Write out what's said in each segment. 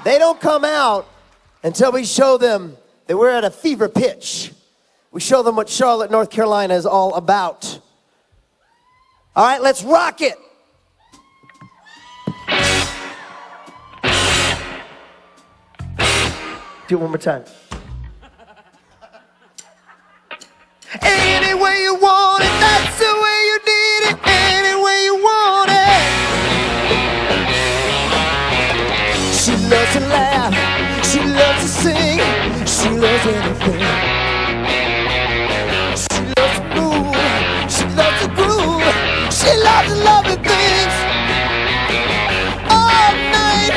They don't come out until we show them that we're at a fever pitch. We show them what Charlotte, North Carolina is all about. All right, let's rock it. Do it one more time. Any way you want it, that's the way you need it. Any way you want it. She loves to laugh, she loves to sing, she loves anything. She loves to move, she loves to groove, she loves to love the things. All night,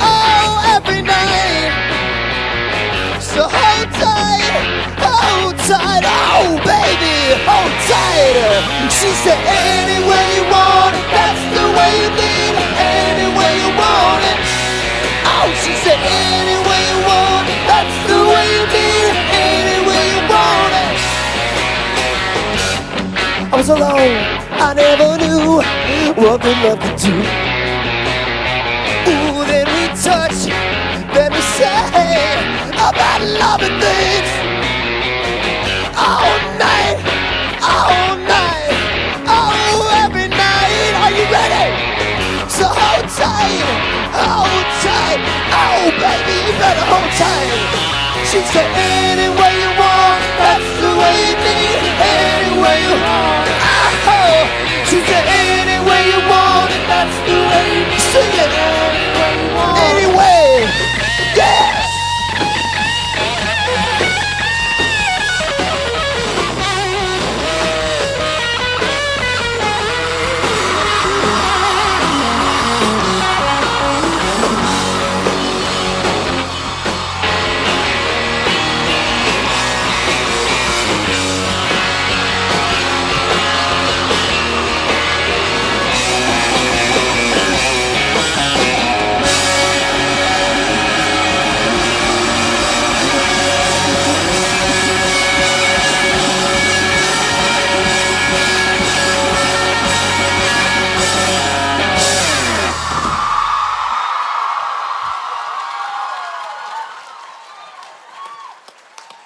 oh, every night. So hold tight, oh baby, hold tight. She said any way you want it, that's the way you need it. Any way you want it. Oh, she said any way you want it, that's the way you need it. Any way you want it. I was alone, I never knew what good love could do. Ooh, then we touch, then we say about loving things. All night, oh, every night. Are you ready? So hold tight, oh baby, you better hold tight. She said any way you want, that's the way you need it. Any way you want, oh. She said any way you want it, that's the way you need it. Sing it, any way you want it. Anyway, yeah.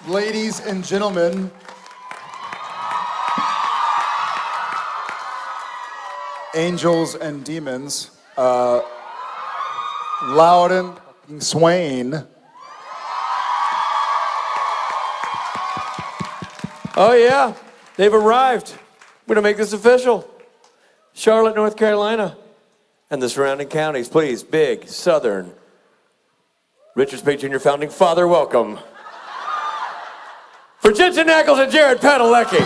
Ladies and gentlemen, angels and demons, Loudon Swain. Oh yeah, they've arrived. We're gonna make this official. Charlotte, North Carolina, and the surrounding counties, please, big, southern. Richard Speight Jr., founding father, welcome. For Jensen Ackles and Jared Padalecki.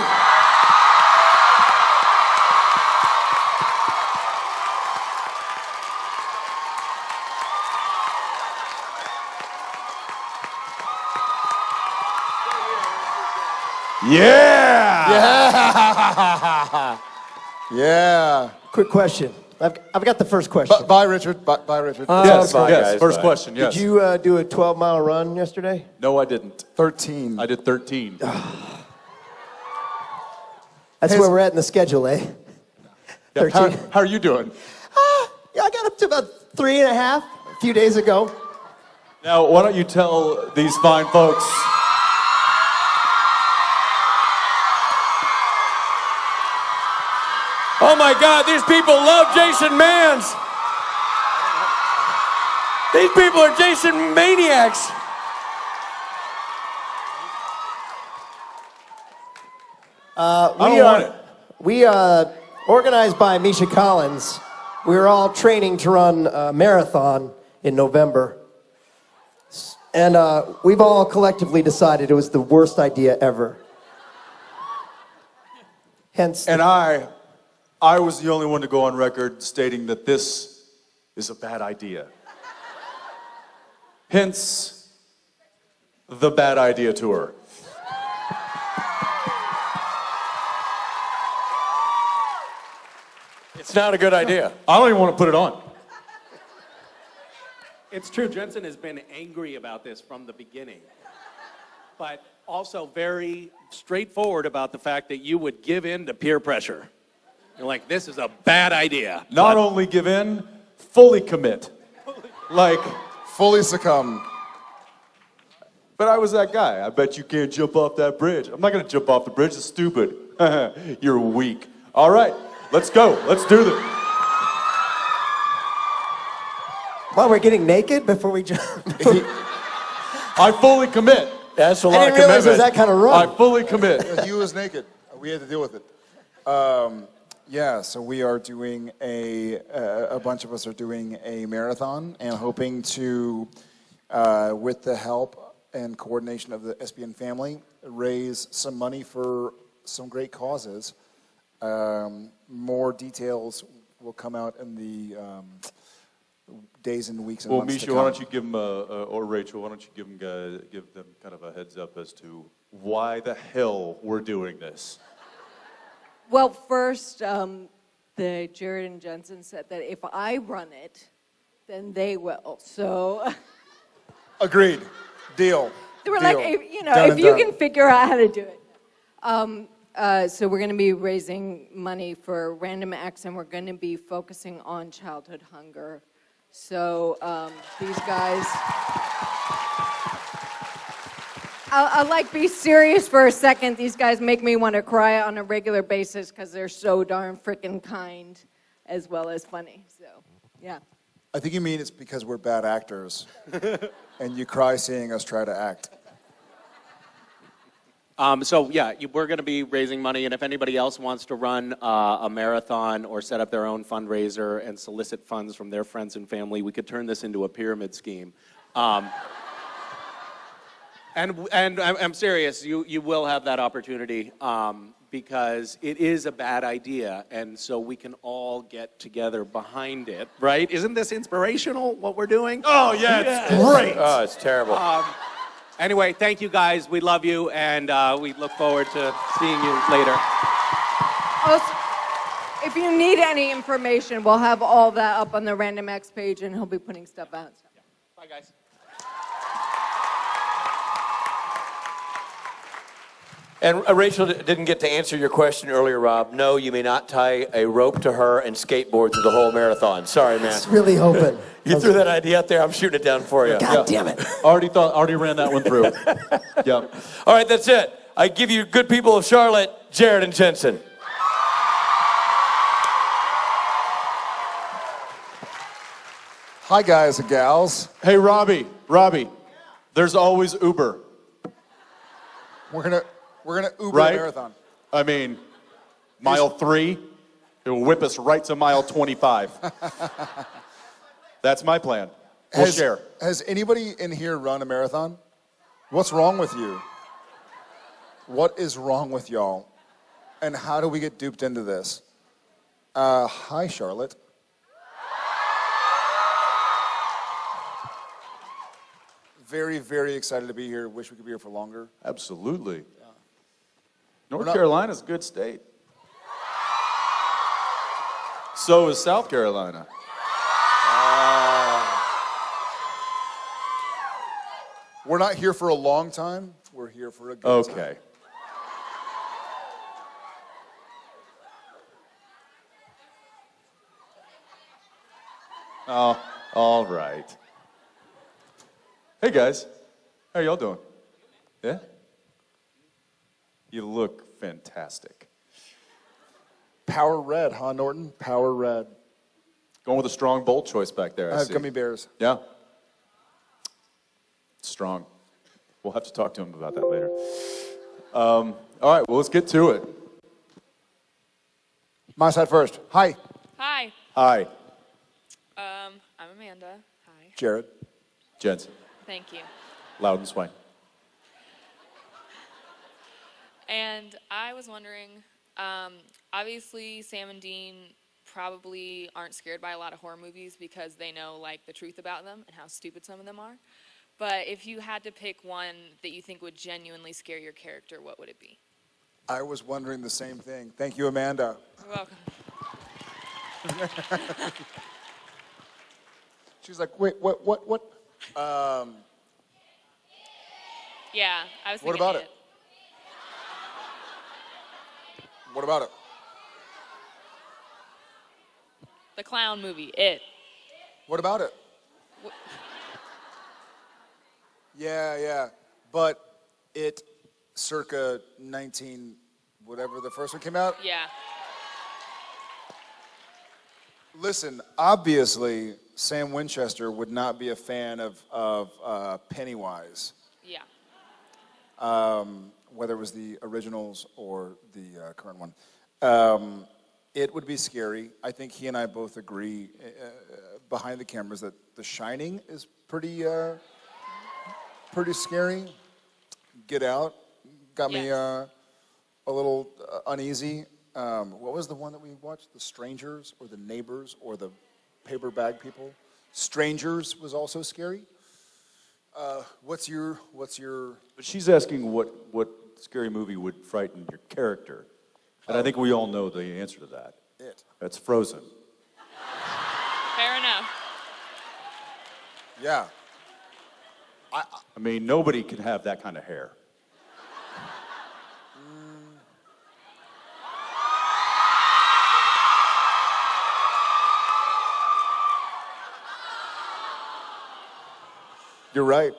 Yeah! Yeah. Quick question. I've got the first question. Bye, Richard. Bye, Richard. Yes, bye, yes. guys, First bye. question, yes. Did you do a 12-mile run yesterday? No, I didn't. 13. I did 13. That's where we're at in the schedule, eh? Yeah, 13. how are you doing? Yeah, I got up to about 3.5 a few days ago. Now, why don't you tell these fine folks... Oh my God, these people love Jason Mans. These people are Jason maniacs. We organized by Misha Collins. We were all training to run a marathon in November. And we've all collectively decided it was the worst idea ever. Hence... And I was the only one to go on record stating that this is a bad idea. Hence, the Bad Idea Tour. It's not a good idea. I don't even want to put it on. It's true, Jensen has been angry about this from the beginning, but also very straightforward about the fact that you would give in to peer pressure. You're like, this is a bad idea. Not only give in, fully commit. Like, Fully succumb. but I was that guy. I bet you can't jump off that bridge. I'm not gonna jump off the bridge, it's stupid. You're weak. All right, let's go. Let's do this. Well, we're getting naked before we jump. I fully commit. That's a I lot didn't of realize it was commitment. that kind of I run. fully commit. He was naked. We had to deal with it. Yeah, so we are doing a bunch of us are doing a marathon and hoping to, with the help and coordination of the SPN family, raise some money for some great causes. More details will come out in the days and weeks and Well, months to Misha, come. why don't you give them, or Rachel, why don't you give them kind of a heads up as to why the hell we're doing this? Well, first, the Jared and Jensen said that if I run it, then they will. So Agreed. Deal. they were Deal. like, if Done and you done. can figure out how to do it. So we're going to be raising money for Random Acts, and we're going to be focusing on childhood hunger. So these guys, I'll like be serious for a second. These guys make me want to cry on a regular basis because they're so darn freaking kind as well as funny. So, yeah. I think you mean it's because we're bad actors and you cry seeing us try to act. We're going to be raising money, and if anybody else wants to run a marathon or set up their own fundraiser and solicit funds from their friends and family, we could turn this into a pyramid scheme. And I'm serious, you will have that opportunity because it is a bad idea, and so we can all get together behind it, right? Isn't this inspirational, what we're doing? Oh, yeah, it's great. Oh, it's terrible. Anyway, thank you guys. We love you, and we look forward to seeing you later. Also, if you need any information, we'll have all that up on the Random Acts page, and he'll be putting stuff out. Bye, guys. And Rachel didn't get to answer your question earlier, Rob. No, you may not tie a rope to her and skateboard through the whole marathon. Sorry, man. I was really hoping. You threw that idea out there. I'm shooting it down for you. God damn it. Already ran that one through. Yep. All right, that's it. I give you good people of Charlotte, Jared and Jensen. Hi, guys and gals. Hey, Robbie, there's always Uber, We're gonna Uber right? the marathon. I mean, mile 3, it will whip us right to mile 25. That's my plan. We'll share. Has anybody in here run a marathon? What's wrong with you? What is wrong with y'all? And how do we get duped into this? Hi, Charlotte. Very, very excited to be here. Wish we could be here for longer. Absolutely. North not- Carolina's a good state. So is South Carolina. We're not here for a long time. We're here for a good time. Okay. Oh, all right. Hey guys, how y'all doing? Yeah? You look fantastic. Power red, huh, Norton? Power red. Going with a strong, bold choice back there, I I have see. gummy bears. Yeah. Strong. We'll have to talk to him about that later. All right, well, let's get to it. My side first. Hi, Hi, Hi, I'm Amanda. Hi. Jared. Jensen. Thank you. Loud and swing. And I was wondering, obviously Sam and Dean probably aren't scared by a lot of horror movies because they know like the truth about them and how stupid some of them are. But if you had to pick one that you think would genuinely scare your character, what would it be? I was wondering the same thing. Thank you, Amanda. You're welcome. She's like, wait, what? Yeah, I was What thinking about it? What about it? The clown movie, It. What about it? Yeah. But it, circa 19, whatever the first one came out. Yeah. Listen, obviously, Sam Winchester would not be a fan of Pennywise, Yeah. whether it was the originals or the current one. It would be scary. I think he and I both agree behind the cameras that The Shining is pretty scary. Get Out got me a little uneasy. What was the one that we watched? The Strangers or The Neighbors or The Paper Bag People? Strangers was also scary. What's your? But she's asking what scary movie would frighten your character. And I think we all know the answer to that. It. That's Frozen. Fair enough. Yeah. I mean, nobody can have that kind of hair. You're right.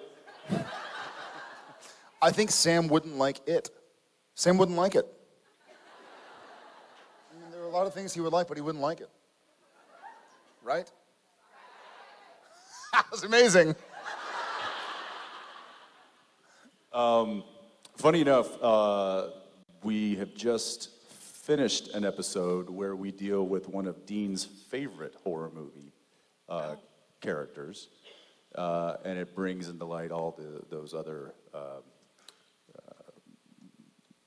I think Sam wouldn't like it. Sam wouldn't like it. I mean, there are a lot of things he would like, but he wouldn't like it. Right? That was amazing. Funny enough, we have just finished an episode where we deal with one of Dean's favorite horror movie characters, and it brings into light all those other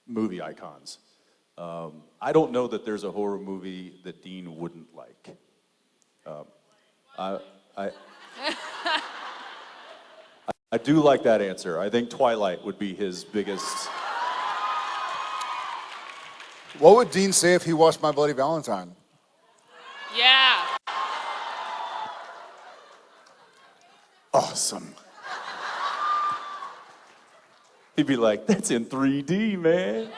movie icons. I don't know that there's a horror movie that Dean wouldn't like. I do like that answer. I think Twilight would be his biggest. What would Dean say if he watched My Bloody Valentine? Yeah. Awesome. He'd be like, that's in 3D, man.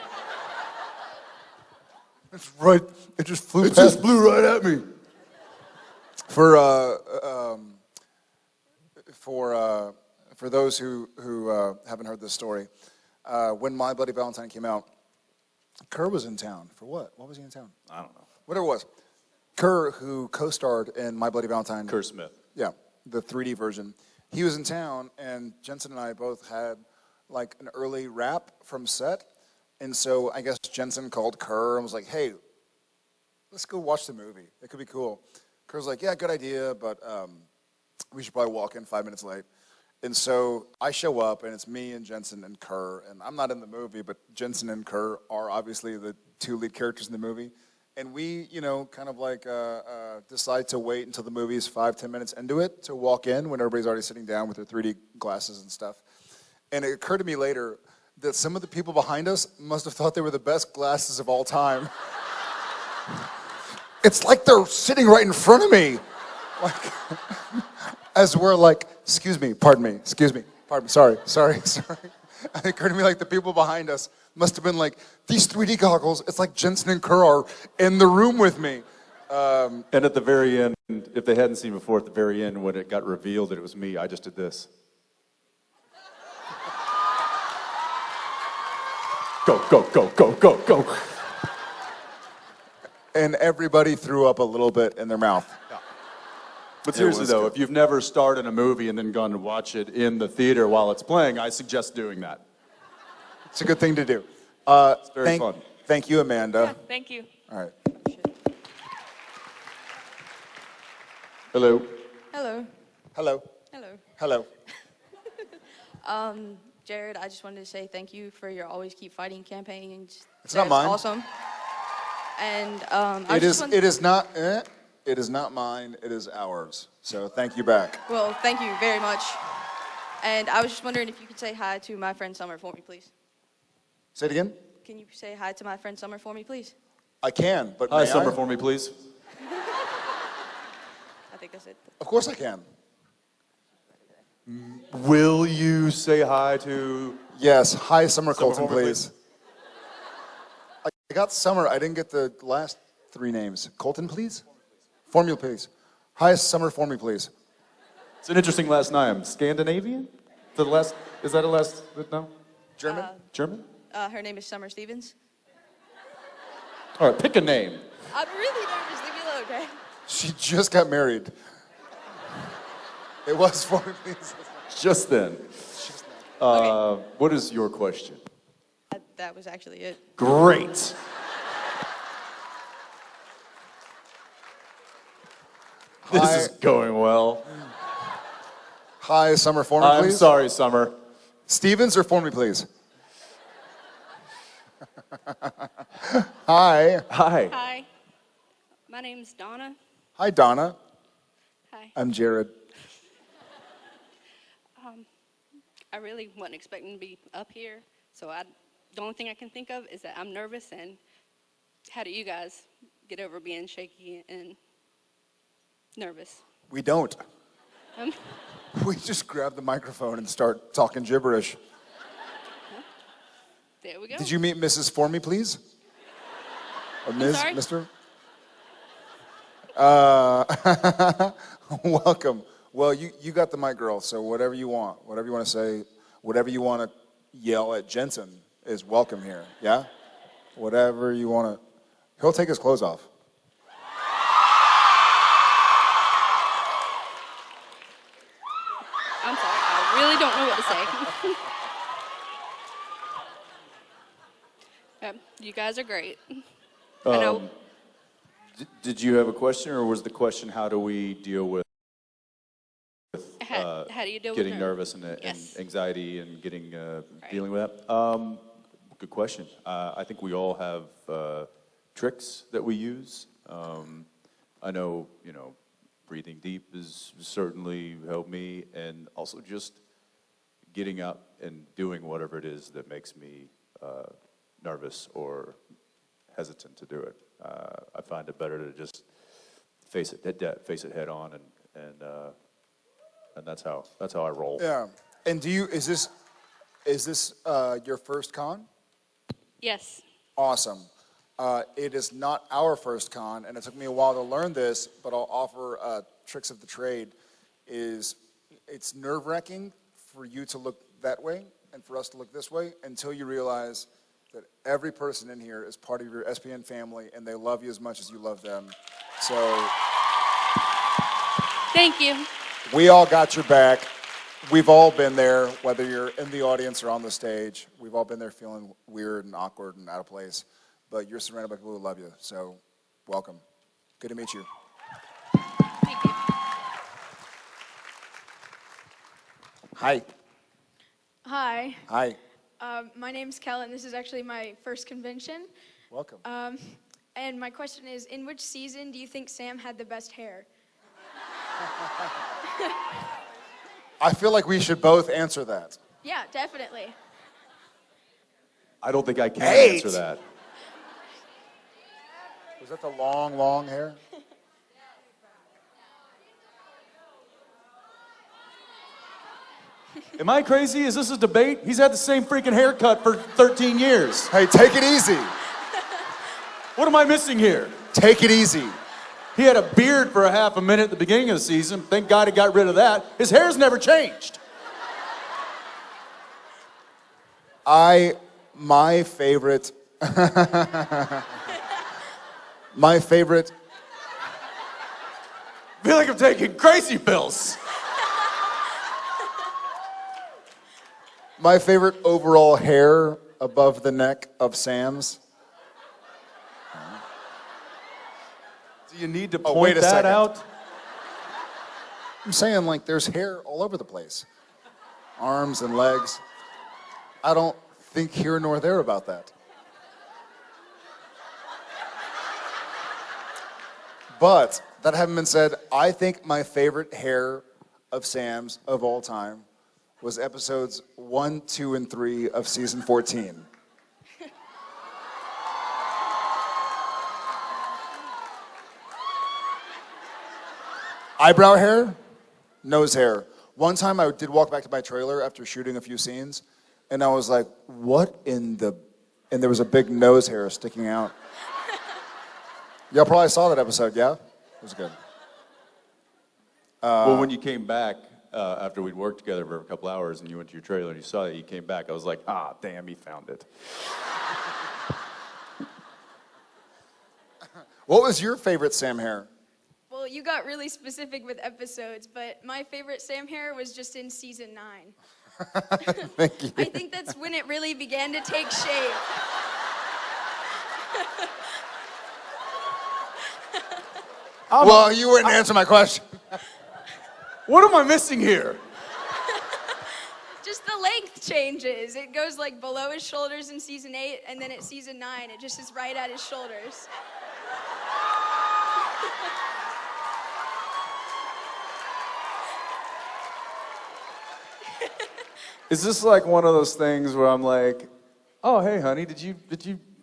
It's right. It just flew. It just flew right at me. For those who haven't heard this story, when My Bloody Valentine came out, Kerr was in town. For what? What was he in town? I don't know. Whatever it was. Kerr, who co-starred in My Bloody Valentine. Kerr Smith. Yeah, the 3D version. He was in town, and Jensen and I both had like an early wrap from set. And so I guess Jensen called Kerr and was like, hey, let's go watch the movie. It could be cool. Kerr's like, yeah, good idea, but we should probably walk in 5 minutes late. And so I show up, and it's me and Jensen and Kerr. And I'm not in the movie, but Jensen and Kerr are obviously the two lead characters in the movie. And we, kind of like decide to wait until the movie is 5-10 minutes into it to walk in when everybody's already sitting down with their 3D glasses and stuff. And it occurred to me later that some of the people behind us must have thought they were the best glasses of all time. It's like they're sitting right in front of me. Like, as we're like, excuse me, sorry. It occurred to me like the people behind us must have been like, these 3D goggles, it's like Jensen and Kerr are in the room with me. And at the very end, if they hadn't seen before, at the very end, when it got revealed that it was me, I just did this. Go, go, go, go, go, go. And everybody threw up a little bit in their mouth. Yeah. But seriously though, if you've never starred in a movie and then gone to watch it in the theater while it's playing, I suggest doing that. It's a good thing to do. It's very fun. Thank you, Amanda. Yeah, thank you. All right. Hello. Hello. Hello. Hello. Hello. Jared, I just wanted to say thank you for your Always Keep Fighting campaign. It's not mine. Awesome. And It is not mine. It is ours. So thank you back. Well, thank you very much. And I was just wondering if you could say hi to my friend Summer for me, please. Say it again. Can you say hi to my friend Summer for me, please? I can, but Hi, may Summer, I? for me, please. I think that's it. Of course I can. Will you say hi to... Yes. Hi, Summer Summer Colton, Former, please. I got Summer. I didn't get the last three names. Colton, please? Formula, please. Hi, Summer, for me, please. It's an interesting last name. Scandinavian? Is that a last? No. German? German? Her name is Summer Stevens. All right, pick a name. I'm really nervous. Leave me alone, okay? She just got married. It was for me, please. Just then. Okay. What is your question? That was actually it. Great. This is going well. Hi, Summer, for me, I'm please. sorry, Summer. Stevens or for me, please. Hi. Hi. Hi, my name's Donna. Hi, Donna. Hi. I'm Jared. I really wasn't expecting to be up here, so the only thing I can think of is that I'm nervous, and how do you guys get over being shaky and nervous? We don't. We just grab the microphone and start talking gibberish. There we go. Did you meet Mrs. For me, please? Or Ms., sorry? Mr.? Welcome. Well, you got the mic, girl, so whatever you want to say, whatever you want to yell at Jensen is welcome here, yeah? Whatever you want to. He'll take his clothes off. I'm sorry, I really don't know what to say. You guys are great. I know. Did you have a question, or was the question how do we deal with How do you deal with getting nervous and Yes. anxiety and getting Right. dealing with that? Good question. I think we all have tricks that we use. I know, breathing deep has certainly helped me, and also just getting up and doing whatever it is that makes me nervous or hesitant to do it. I find it better to just face it head on, and that's how I roll. Yeah. And is this your first con? Yes. Awesome. It is not our first con, and it took me a while to learn this, but I'll offer tricks of the trade. It's nerve-wracking for you to look that way and for us to look this way until you realize that every person in here is part of your SPN family, and they love you as much as you love them. So Thank you. we all got your back. We've all been there, whether you're in the audience or on the stage. We've all been there feeling weird and awkward and out of place. But you're surrounded by people who love you. So welcome. Good to meet you. Thank you. Hi. Hi, Hi. my name's Kellen. This is actually my first convention. Welcome. And my question is, in which season do you think Sam had the best hair? I feel like we should both answer that. Yeah, definitely. I don't think I can 8. answer that. Was that the long, long hair? Am I crazy? Is this a debate? He's had the same freaking haircut for 13 years. Hey, take it easy. What am I missing here? Take it easy. He had a beard for a half a minute at the beginning of the season. Thank God he got rid of that. His hair's never changed. My favorite. My favorite. I feel like I'm taking crazy pills. My favorite overall hair above the neck of Sam's. Do you need to Oh, point wait a that second. out? I'm saying, like, there's hair all over the place. Arms and legs. I don't think here nor there about that. But, that having been said, I think my favorite hair of Sam's of all time was episodes 1, 2, and 3 of season 14. Eyebrow hair, nose hair. One time I did walk back to my trailer after shooting a few scenes, and I was like, what in the... And there was a big nose hair sticking out. Y'all probably saw that episode, yeah? It was good. Well, when you came back, after we'd worked together for a couple hours, and you went to your trailer and you saw that you came back. I was like, ah, damn, he found it. What was your favorite Sam hair? Well, you got really specific with episodes, but my favorite Sam hair was just in season 9. Thank you. I think that's when it really began to take shape. Well, you wouldn't answer my question. What am I missing here? Just the length changes. It goes like below his shoulders in season 8, and then at season 9, it just is right at his shoulders. Is this like one of those things where I'm like, oh, hey, honey, did you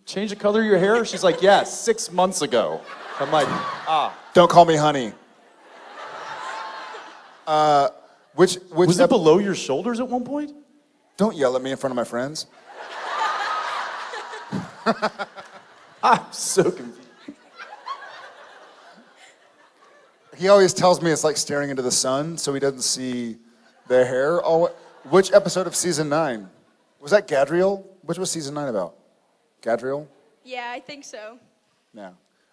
change the color of your hair? She's like, yeah, 6 months ago. I'm like, ah. Don't call me honey. Which Was it below your shoulders at one point? Don't yell at me in front of my friends. I'm so confused. He always tells me it's like staring into the sun, so he doesn't see the hair. Oh, which episode of season 9? Was that Gadriel? Which was season 9 about? Gadriel? Yeah, I think so. Yeah.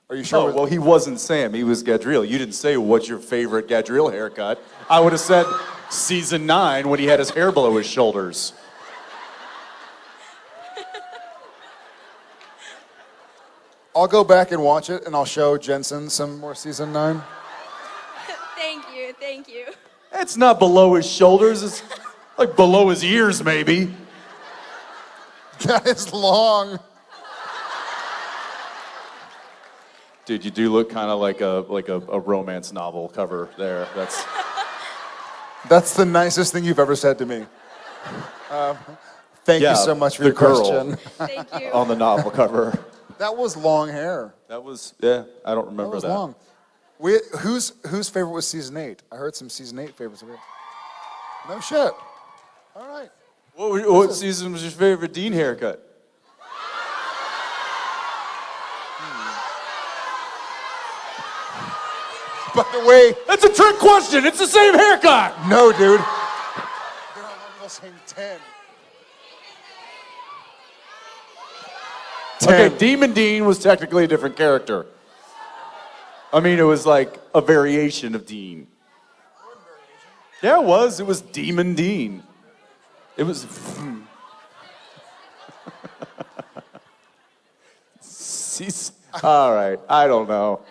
Are you sure? Oh, well, he wasn't Sam. He was Gadriel. You didn't say what's your favorite Gadriel haircut. I would have said season 9 when he had his hair below his shoulders. I'll go back and watch it, and I'll show Jensen some more season 9. Thank you. It's not below his shoulders. It's like below his ears, maybe. That is long. Dude, you do look kind of like a romance novel cover there. That's the nicest thing you've ever said to me. Thank you so much for your question. Thank you. On the novel cover. That was long hair. That was, yeah, I don't remember That was long. Whose favorite was season 8? I heard some season 8 favorites. No shit. All right. What season was your favorite Dean haircut? By the way, That's a trick question. It's the same haircut. no, dude. They're all the same 10. Okay, Demon Dean was technically a different character. I mean, it was like a variation of Dean. Yeah, it was. It was Demon Dean. It was. All right, I don't know.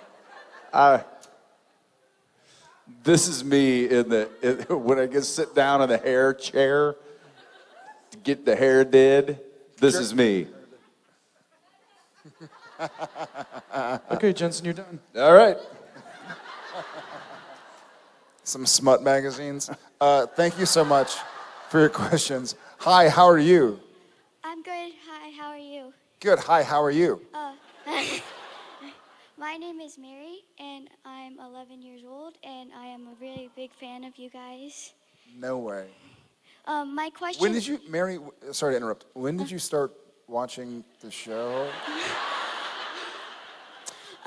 This is me when I get sit down in the hair chair to get the hair did. This is me. Okay, Jensen, you're done. All right. Some smut magazines. Thank you so much for your questions. Hi, how are you? I'm good. Hi, how are you? Good. Hi, how are you? My name is Mary, and I'm 11 years old, and I am a really big fan of you guys. No way. My question... When did you, Mary, sorry to interrupt. When did you start watching the show?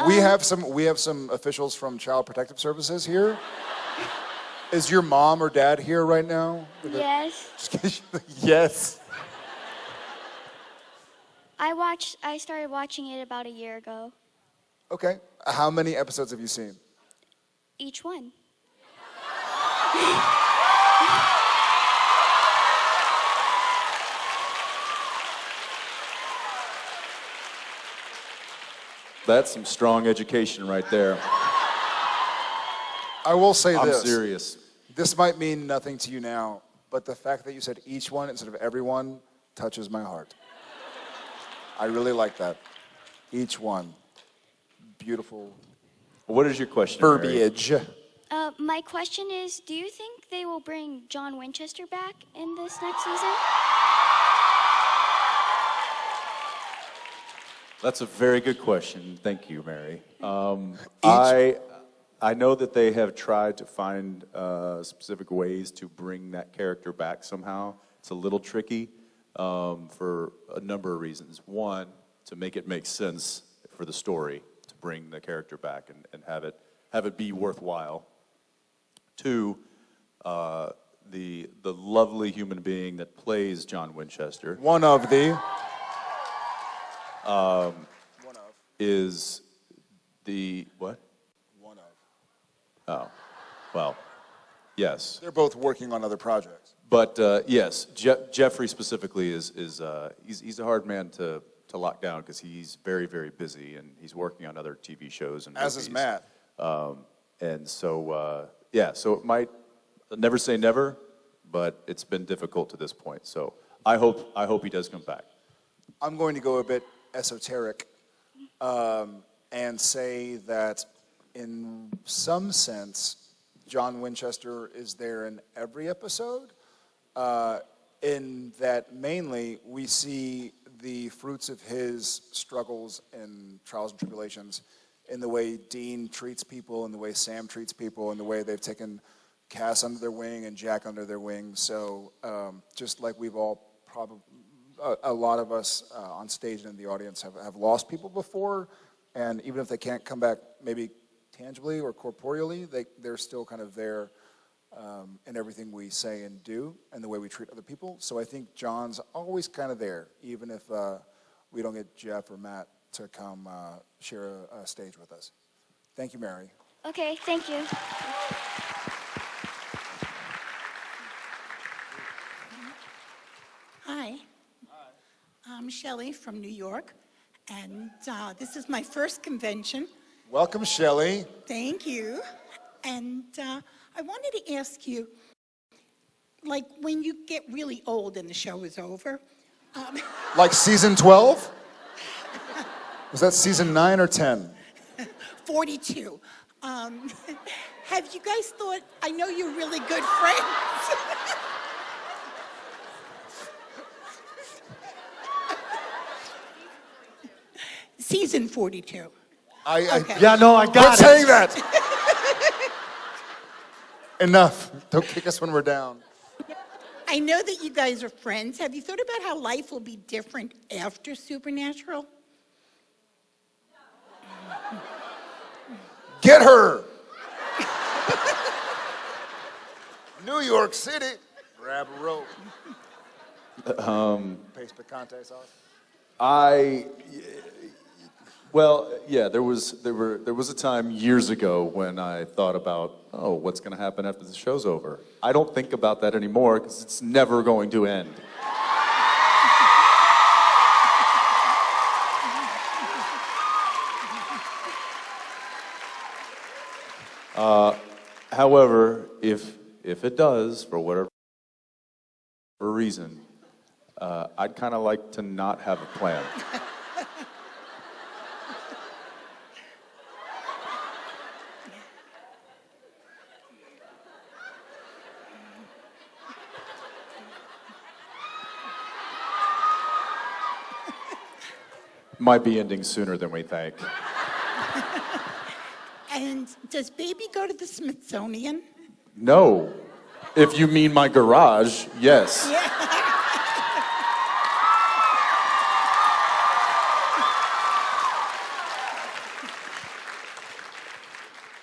We have some officials from Child Protective Services here. Is your mom or dad here right now? Yes. Yes. I started watching it about a year ago. Okay. How many episodes have you seen? Each one. That's some strong education right there. I will say I'm this. serious. This might mean nothing to you now, but the fact that you said each one instead of everyone touches my heart. I really like that. Each one. Beautiful. What is your question, verbiage? Mary? My question is, do you think they will bring John Winchester back in this next season? That's a very good question. Thank you, Mary. I know that they have tried to find specific ways to bring that character back somehow. It's a little tricky for a number of reasons. One, to make it make sense for the story, to bring the character back and have it be worthwhile. Two, the lovely human being that plays John Winchester. One of the. Is the what? One of. Oh, well, yes. They're both working on other projects. But yes, Jeffrey specifically is he's a hard man to lock down because he's very, very busy and he's working on other TV shows and As movies. is Matt. And so so it might never say never, but it's been difficult to this point. So I hope he does come back. I'm going to go a bit esoteric and say that in some sense, John Winchester is there in every episode, in that mainly we see the fruits of his struggles and trials and tribulations in the way Dean treats people, in the way Sam treats people, in the way they've taken Cass under their wing and Jack under their wing. So just like we've all probably, a lot of us on stage and in the audience have lost people before, and even if they can't come back maybe tangibly or corporeally, they're still kind of there in everything we say and do and the way we treat other people. So I think John's always kind of there, even if we don't get Jeff or Matt to come share a stage with us. Thank you, Mary. Okay, thank you. Hi. I'm Shelley from New York, and this is my first convention. Welcome, Shelley. Thank you. And I wanted to ask you, like when you get really old and the show is over. Like season 12? Was that season 9 or 10? 42. Have you guys thought, I know you're really good friends. Season 42. Okay. Yeah, no, I got Quit it. saying that. Enough. Don't kick us when we're down. I know that you guys are friends. Have you thought about how life will be different after Supernatural? Get her! New York City. Grab a rope. Paste picante sauce. Well, yeah, there was a time years ago when I thought about, oh, what's going to happen after the show's over? I don't think about that anymore because it's never going to end. However, if it does, for whatever reason, I'd kind of like to not have a plan. Might be ending sooner than we think. And does Baby go to the Smithsonian? No. If you mean my garage, yes. Yeah.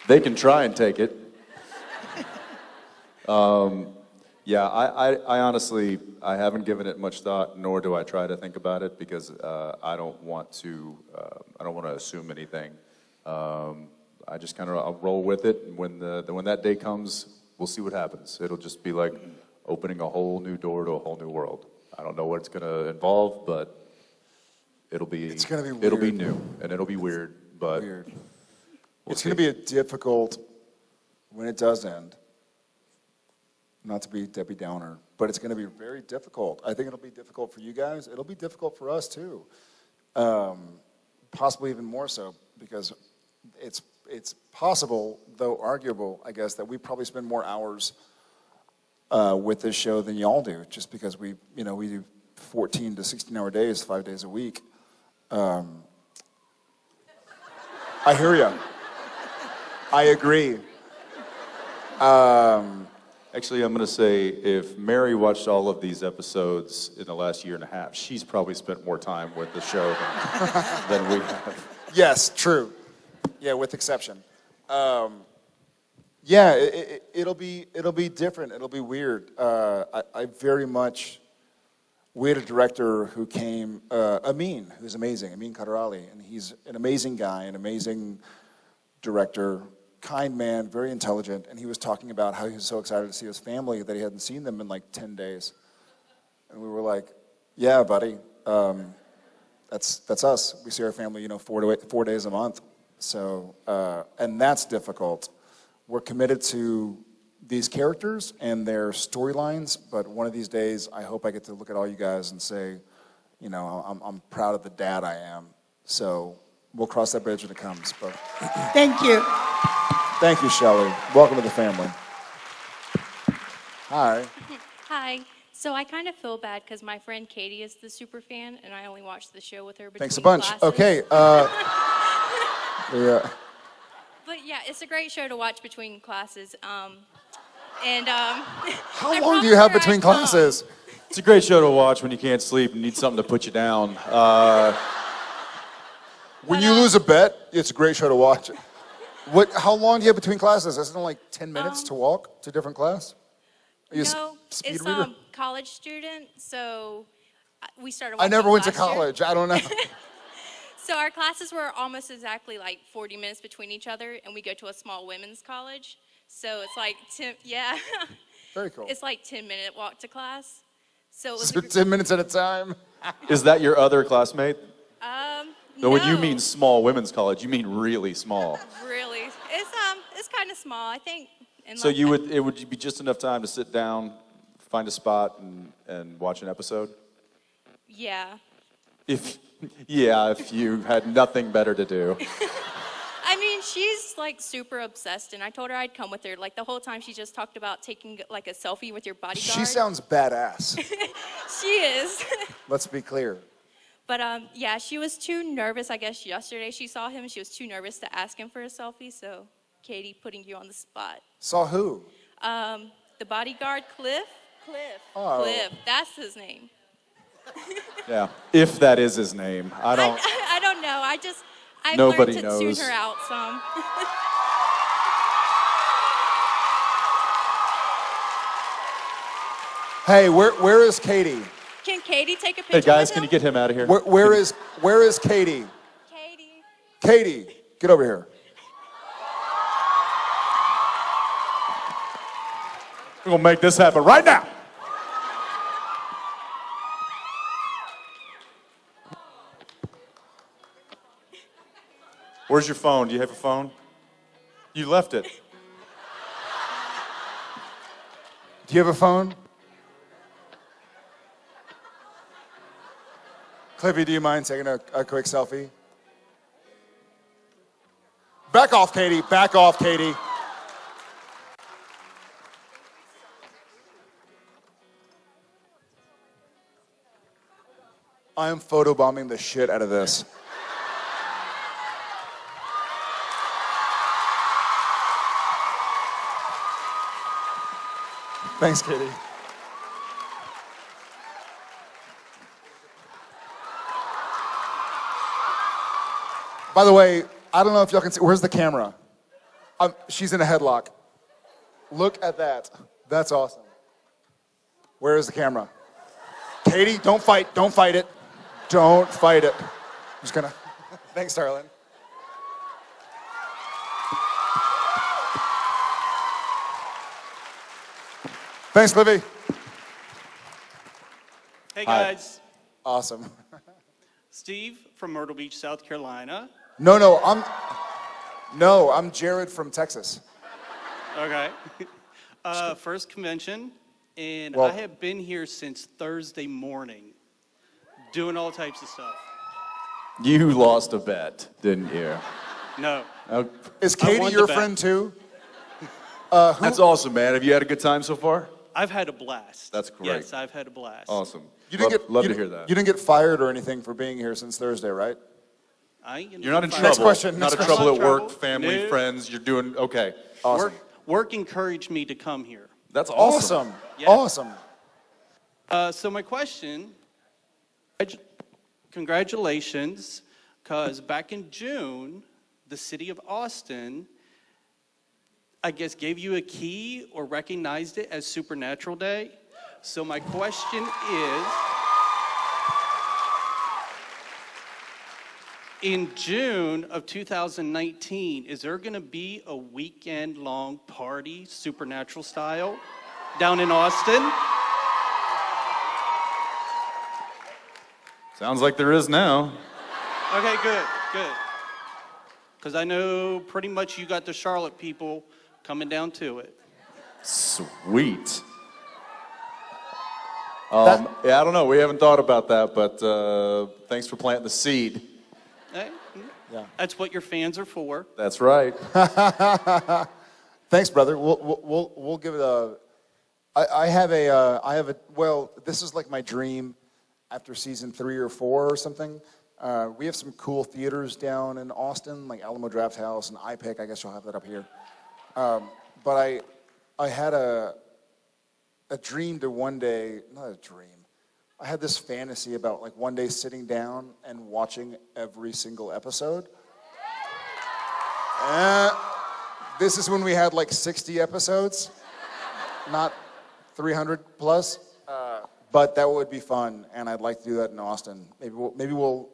They can try and take it. Yeah, I honestly, I haven't given it much thought, nor do I try to think about it because I don't want to assume anything. I just kind of I'll roll with it, and when that day comes, we'll see what happens. It'll just be like opening a whole new door to a whole new world. I don't know what it's going to involve, but it'll be new and it'll be weird, but It's going to be a difficult when it does end. Not to be Debbie Downer, but it's going to be very difficult. I think it'll be difficult for you guys. It'll be difficult for us too, possibly even more so because it's possible, though arguable, I guess, that we probably spend more hours with this show than y'all do, just because we do 14 to 16-hour days, 5 days a week. I hear you. I agree. Actually, I'm going to say if Mary watched all of these episodes in the last year and a half, she's probably spent more time with the show than we have. Yes, true. Yeah, with exception. Yeah, it'll be different. It'll be weird. I very much. We had a director who came, Amin, who's amazing, Amin Kadrali, and he's an amazing guy, an amazing director, kind man, very intelligent, and he was talking about how he was so excited to see his family that he hadn't seen them in like 10 days. And we were like, yeah, buddy, that's us. We see our family, 4 days a month. So, and that's difficult. We're committed to these characters and their storylines, but one of these days, I hope I get to look at all you guys and say, I'm proud of the dad I am. So we'll cross that bridge when it comes. But Thank you. thank you, Shelley. Welcome to the family. Hi. Hi. So I kind of feel bad because my friend Katie is the super fan, and I only watched the show with her between Thanks a bunch. classes. Okay. Yeah. But yeah, it's a great show to watch between classes. How long do you have between classes? It's a great show to watch when you can't sleep and need something to put you down. When you lose a bet, it's a great show to watch. How long do you have between classes? Isn't it like 10 minutes to walk to a different class? Are you No, speed it's reader? college student, so we started I watching never went to last year. college. I don't know. So our classes were almost exactly like 40 minutes between each other, and we go to a small women's college. So it's like, Very cool. It's like 10-minute walk to class. So, it was So 10 minutes at a time? Is that your other classmate? no. When you mean small women's college, you mean really small. Really, it's kind of small, I think. So it would be just enough time to sit down, find a spot, and watch an episode? Yeah. If you had nothing better to do. I mean, she's like super obsessed, and I told her I'd come with her. Like the whole time, she just talked about taking like a selfie with your bodyguard. She sounds badass. She is. Let's be clear. But yeah, she was too nervous. I guess yesterday she saw him, and she was too nervous to ask him for a selfie. So, Katie, putting you on the spot. Saw who? The bodyguard, Cliff. Oh. Cliff. That's his name. Yeah, if that is his name. I don't know. I've Nobody learned to knows. tune her out some. Hey, where is Katie? Can Katie take a picture? Hey guys, with can him? you get him out of here? Where is Katie? Katie, get over here. We're gonna make this happen right now. Where's your phone? Do you have a phone? You left it. Do you have a phone? Cliffy, do you mind taking a quick selfie? Back off, Katie. Back off, Katie. I am photobombing the shit out of this. Thanks, Katie. By the way, I don't know if y'all can see. Where's the camera? She's in a headlock. Look at that. That's awesome. Where is the camera? Katie, don't fight. Don't fight it. Don't fight it. I'm just gonna. Thanks, darling. Thanks, Cliffy. Hey guys, Awesome. Steve from Myrtle Beach, South Carolina. No, I'm Jared from Texas. Okay. First convention, and Well- I have been here since Thursday morning, doing all types of stuff. You lost a bet, didn't you? No. Is I Katie won your the bet. friend too? That's awesome, man. Have you had a good time so far? I've had a blast. That's great. Yes, I've had a blast. Awesome. You didn't love you to didn't- hear that. You didn't get fired or anything for being here since Thursday, right? You're not in trouble. Next question. Not Next in trouble question. at work, family, No. friends. You're doing okay. Awesome. Work encouraged me to come here. That's awesome. Awesome. Yeah. Awesome. So my question, congratulations, because back in June, the city of Austin I guess, gave you a key or recognized it as Supernatural Day. So my question is, in June of 2019, is there going to be a weekend-long party, Supernatural style, down in Austin? Sounds like there is now. Okay, good. Because I know pretty much you got the Charlotte people coming down to it. Sweet. Yeah, I don't know. We haven't thought about that, but thanks for planting the seed. Hey, that's what your fans are for. That's right. Thanks, brother. We'll give it a. I have a. Well, this is like my dream. After season 3 or 4 or something, we have some cool theaters down in Austin, like Alamo Drafthouse and iPic. I guess you'll have that up here. But I had a dream to one day, not a dream. I had this fantasy about like one day sitting down and watching every single episode. This is when we had like 60 episodes, not 300 plus. But that would be fun, and I'd like to do that in Austin. Maybe we'll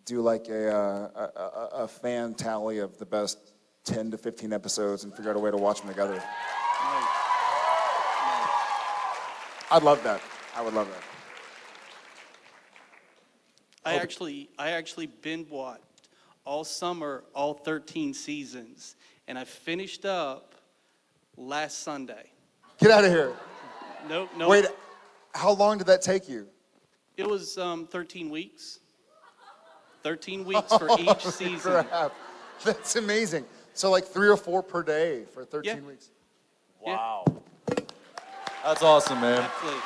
do like a fan tally of the best 10 to 15 episodes and figure out a way to watch them together. Nice. I'd love that. I would love that. I actually binge watched all summer, all 13 seasons, and I finished up last Sunday. Get out of here. No. Wait, how long did that take you? It was 13 weeks. 13 weeks for each season. Crap. That's amazing. So like 3 or 4 per day for 13 weeks. Wow. That's awesome, man. Absolutely.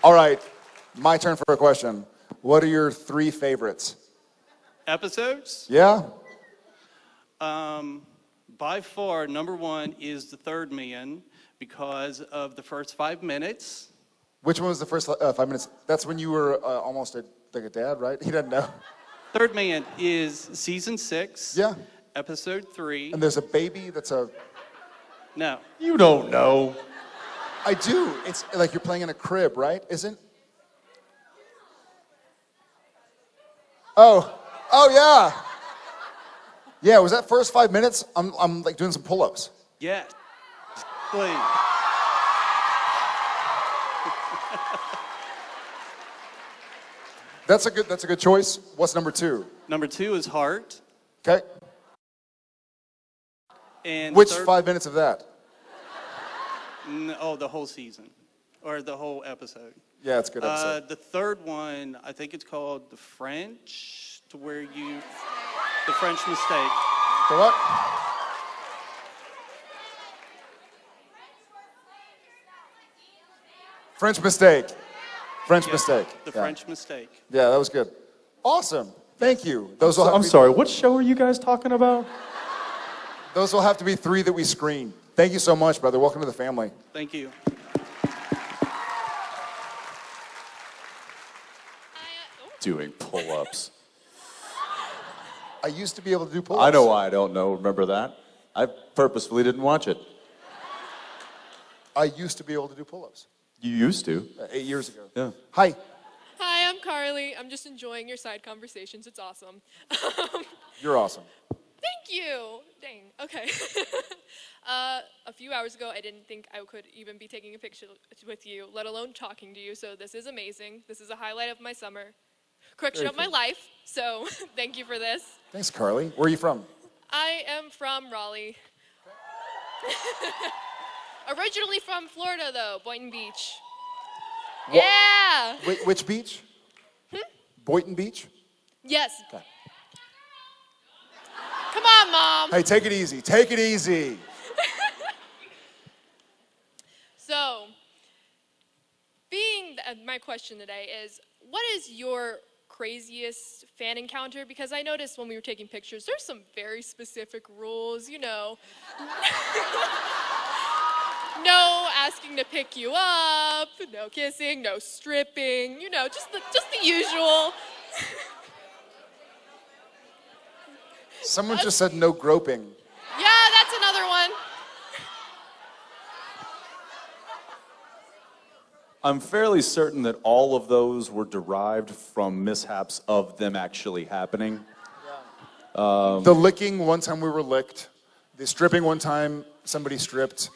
All right, my turn for a question. What are your 3 favorites? Episodes? Yeah? By far, number 1 is The Third Man because of the first 5 minutes. Which one was the first 5 minutes? That's when you were almost like a dad, right? He doesn't know. Third Man is season 6. Yeah. Episode 3. And there's a baby that's a... No. You don't know. I do. It's like you're playing in a crib, right? Isn't? Oh yeah. Yeah, was that first 5 minutes? I'm like doing some pull-ups. Yes. Please. That's a good choice. What's number 2? Number 2 is Heart. Okay. And which 5 minutes of that? The whole season, or the whole episode. Yeah, it's a good episode. The third one, I think it's called The French, The French Mistake. The what? French Mistake. French Mistake. The French Mistake. Yeah, that was good. Awesome. Thank you. I'm sorry, what show are you guys talking about? Those will have to be 3 that we screen. Thank you so much, brother. Welcome to the family. Thank you. Doing pull-ups. I used to be able to do pull-ups. I know why I don't know. Remember that? I purposefully didn't watch it. I used to be able to do pull-ups. You used to. 8 years ago. Yeah. Hi. Hi, I'm Carly. I'm just enjoying your side conversations. It's awesome. You're awesome. Thank you. Dang. Okay. A few hours ago, I didn't think I could even be taking a picture with you, let alone talking to you. So this is amazing. This is a highlight of my summer. Correction of my life. So thank you for this. Thanks, Carly. Where are you from? I am from Raleigh. Originally from Florida, though, Boynton Beach. Yeah. Which beach? Boynton Beach? Yes. Okay. Come on, Mom. Hey, take it easy. Take it easy. So, my question today is, what is your craziest fan encounter? Because I noticed when we were taking pictures, there's some very specific rules, you know. No asking to pick you up, no kissing, no stripping, you know, just the usual. Someone just said no groping. Yeah, that's another one. I'm fairly certain that all of those were derived from mishaps of them actually happening. The licking, one time we were licked. The stripping, one time somebody stripped.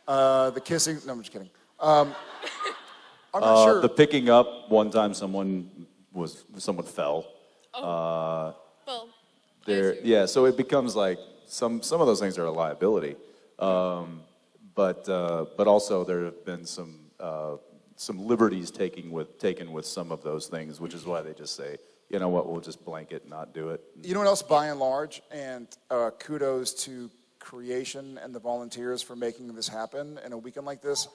The kissing, no, I'm just kidding. I'm not sure. The picking up, one time someone fell. Well, yeah, so it becomes like some of those things are a liability. But also there have been some liberties taken with some of those things, which is why they just say, you know what, we'll just blanket and not do it. You know what else, by and large, and kudos to Creation and the volunteers for making this happen in a weekend like this,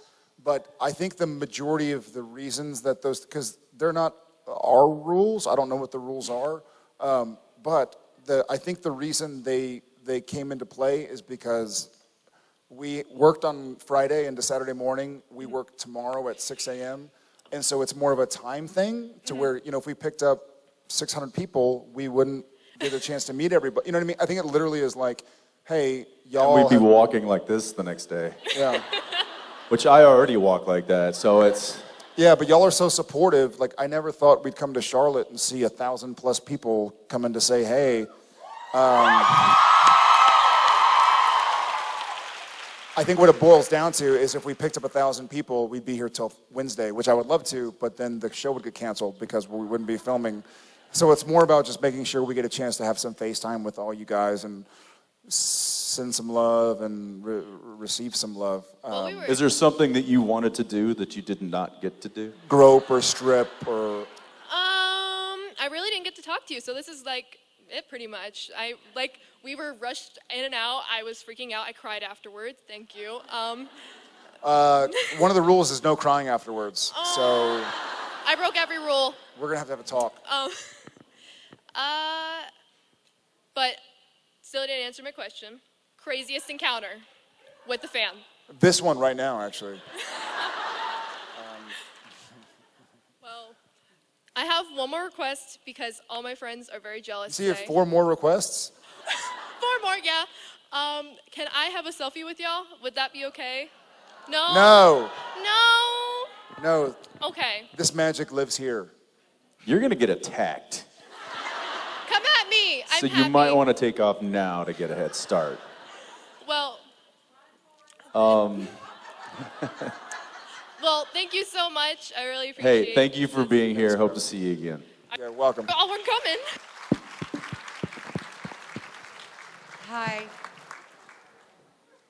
but I think the majority of the reasons that those, because they're not our rules, I don't know what the rules are, but I think the reason they came into play is because we worked on Friday into Saturday morning. We work tomorrow at 6 a.m. And so it's more of a time thing to where, you know, if we picked up 600 people, we wouldn't get a chance to meet everybody. You know what I mean? I think it literally is like, hey, y'all. And we'd be walking like this the next day. Yeah. Which I already walk like that, so it's. Yeah, but y'all are so supportive. Like, I never thought we'd come to Charlotte and see 1,000+ people coming to say, hey. I think what it boils down to is if we picked up 1,000 people, we'd be here till Wednesday, which I would love to, but then the show would get canceled because we wouldn't be filming. So it's more about just making sure we get a chance to have some FaceTime with all you guys and send some love and receive some love. Is there something that you wanted to do that you did not get to do? Grope or strip or... I really didn't get to talk to you, so this is like it pretty much. We were rushed in and out. I was freaking out. I cried afterwards. Thank you. One of the rules is no crying afterwards. So I broke every rule. we're gonna have to have a talk. But still didn't answer my question. Craziest encounter with the fan. This one right now, actually. Well, I have one more request because all my friends are very jealous. So you have today. 4 more requests? 4 more, yeah. Can I have a selfie with y'all? Would that be okay? No? No. No? No. Okay. This magic lives here. You're gonna get attacked. Come at me. So you might want to take off now to get a head start. Well, thank you so much. I really appreciate it. Hey, thank you for being here. Hope to see you again. Yeah, welcome. Oh, we're coming. Hi.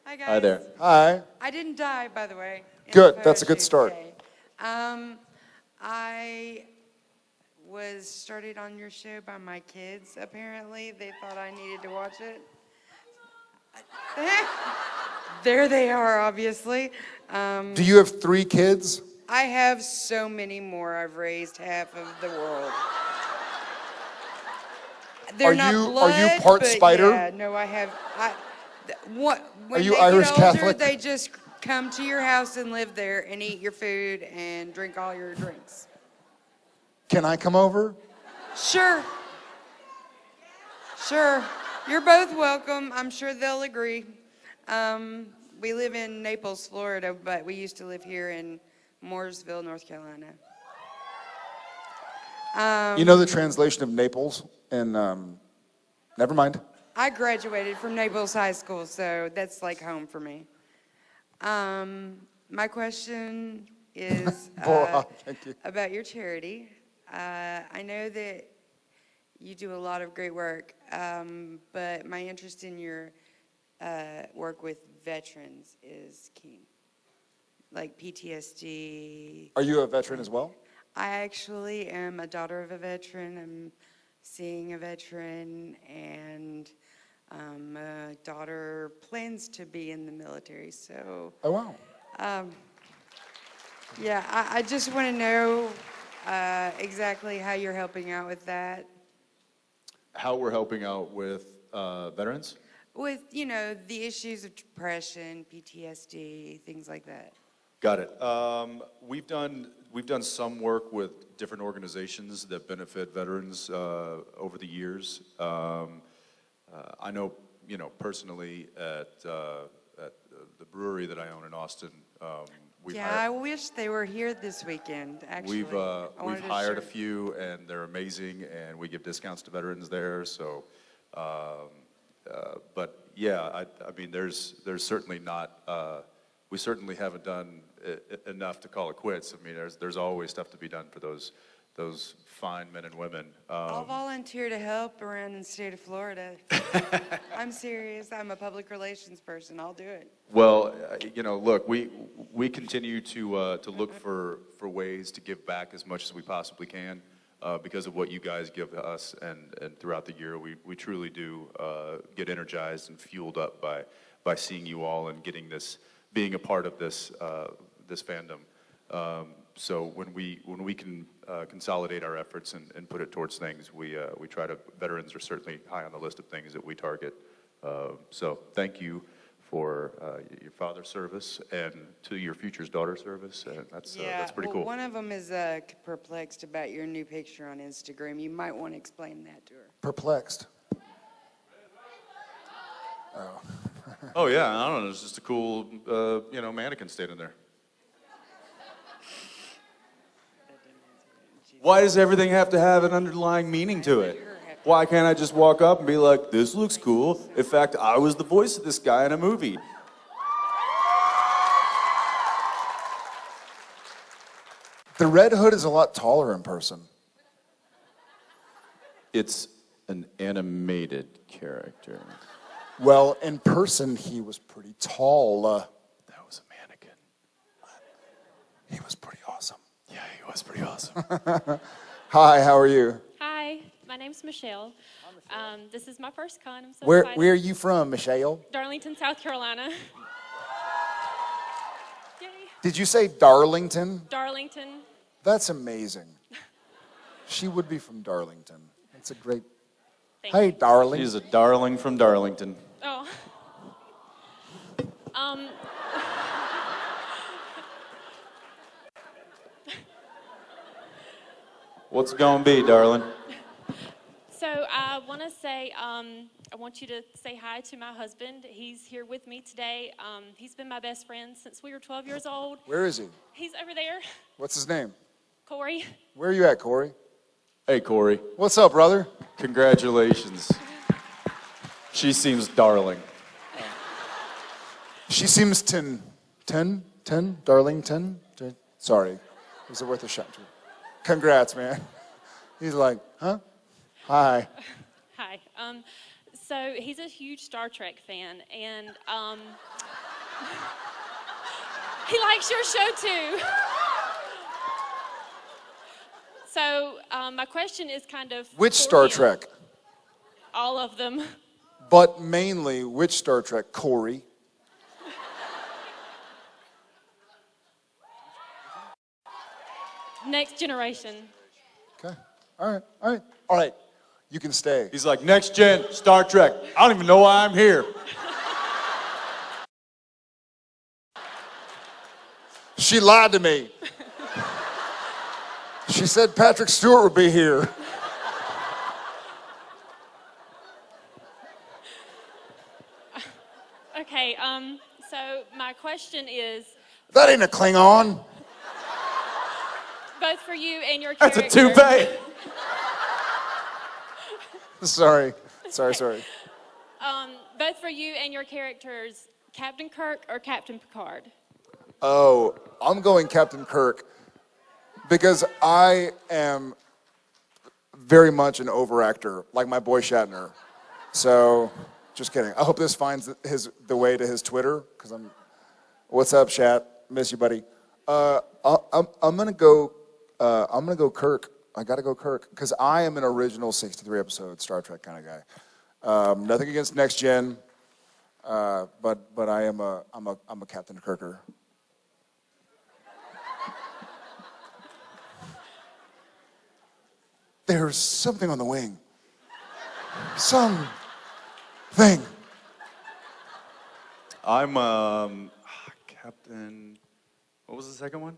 Hi, guys. Hi there. Hi. I didn't die, by the way. Good. That's a good start. I was started on your show by my kids, apparently. They thought I needed to watch it. There they are, obviously. Do you have 3 kids? I have so many more. I've raised half of the world. They're not blood, are you part but spider? Yeah, no, I have. When are you they Irish get older, Catholic? They just come to your house and live there and eat your food and drink all your drinks. Can I come over? Sure. Sure. You're both welcome. I'm sure they'll agree. We live in Naples, Florida, but we used to live here in Mooresville, North Carolina. You know the translation of Naples? And never mind. I graduated from Naples High School, so that's like home for me. My question is about your charity. I know that you do a lot of great work, but my interest in your work with veterans is keen, like PTSD. Are you a veteran as well? I actually am a daughter of a veteran. I'm seeing a veteran, and my daughter plans to be in the military. So. Oh wow. Yeah, I just want to know exactly how you're helping out with that. How we're helping out with veterans? With, you know, the issues of depression, PTSD, things like that. Got it. We've done some work with different organizations that benefit veterans over the years. I know, personally at the brewery that I own in Austin, we've I wish they were here this weekend, actually. We've hired a few, and they're amazing, and we give discounts to veterans there. So, but yeah, I mean, there's certainly not. We certainly haven't done enough to call it quits. I mean, there's always stuff to be done for those fine men and women. I'll volunteer to help around in the state of Florida. I'm serious. I'm a public relations person. I'll do it. Well, look, we continue to look for ways to give back as much as we possibly can because of what you guys give us, and throughout the year, we truly do get energized and fueled up by seeing you all and being a part of this fandom. So when we can consolidate our efforts and put it towards things, we try to. Veterans are certainly high on the list of things that we target. So thank you for your father's service and to your future's daughter's service, and that's pretty cool. One of them is perplexed about your new picture on Instagram. You might want to explain that to her. Perplexed. Oh yeah, I don't know. It's just a cool mannequin standing there. Why does everything have to have an underlying meaning to it? Why can't I just walk up and be like, this looks cool? In fact, I was the voice of this guy in a movie. The Red Hood is a lot taller in person. It's an animated character. Well, in person, he was pretty tall. That was a mannequin. He was pretty awesome. Yeah, he was pretty awesome. Hi, how are you? Hi, my name's Michelle. This is my first con. I'm so Where excited. are you from, Michelle? Darlington, South Carolina. Yay. Did you say Darlington? Darlington. That's amazing. She would be from Darlington. That's a great... Thank Hey, you. darling. She's a darling from Darlington. Oh. What's it gonna be, darling? So I want to say, I want you to say hi to my husband. He's here with me today. He's been my best friend since we were 12 years old. Where is he? He's over there. What's his name? Corey. Where are you at, Corey? Hey, Corey. What's up, brother? Congratulations. She seems darling. She seems 10, Darlington. Sorry. Was it worth a shot? Congrats, man. He's like, huh? Hi. Hi. So he's a huge Star Trek fan, and he likes your show too. So my question is kind of Which for Star him. Trek? All of them. But mainly, which Star Trek? Corey. Next Generation. Okay. All right. You can stay. He's like, next gen, Star Trek. I don't even know why I'm here. She lied to me. She said Patrick Stewart would be here. Okay, so my question is... That ain't a Klingon. Both for you and your That's character. a toupee. Sorry. Both for you and your characters, Captain Kirk or Captain Picard? Oh, I'm going Captain Kirk because I am very much an overactor, like my boy Shatner. So, just kidding. I hope this finds the way to his Twitter, because what's up, Shat? Miss you, buddy. I'm gonna go Kirk. I gotta go Kirk because I am an original 63 episode Star Trek kind of guy. Nothing against Next Gen, but I'm a Captain Kirker. There's something on the wing. Something. I'm Captain. What was the second one?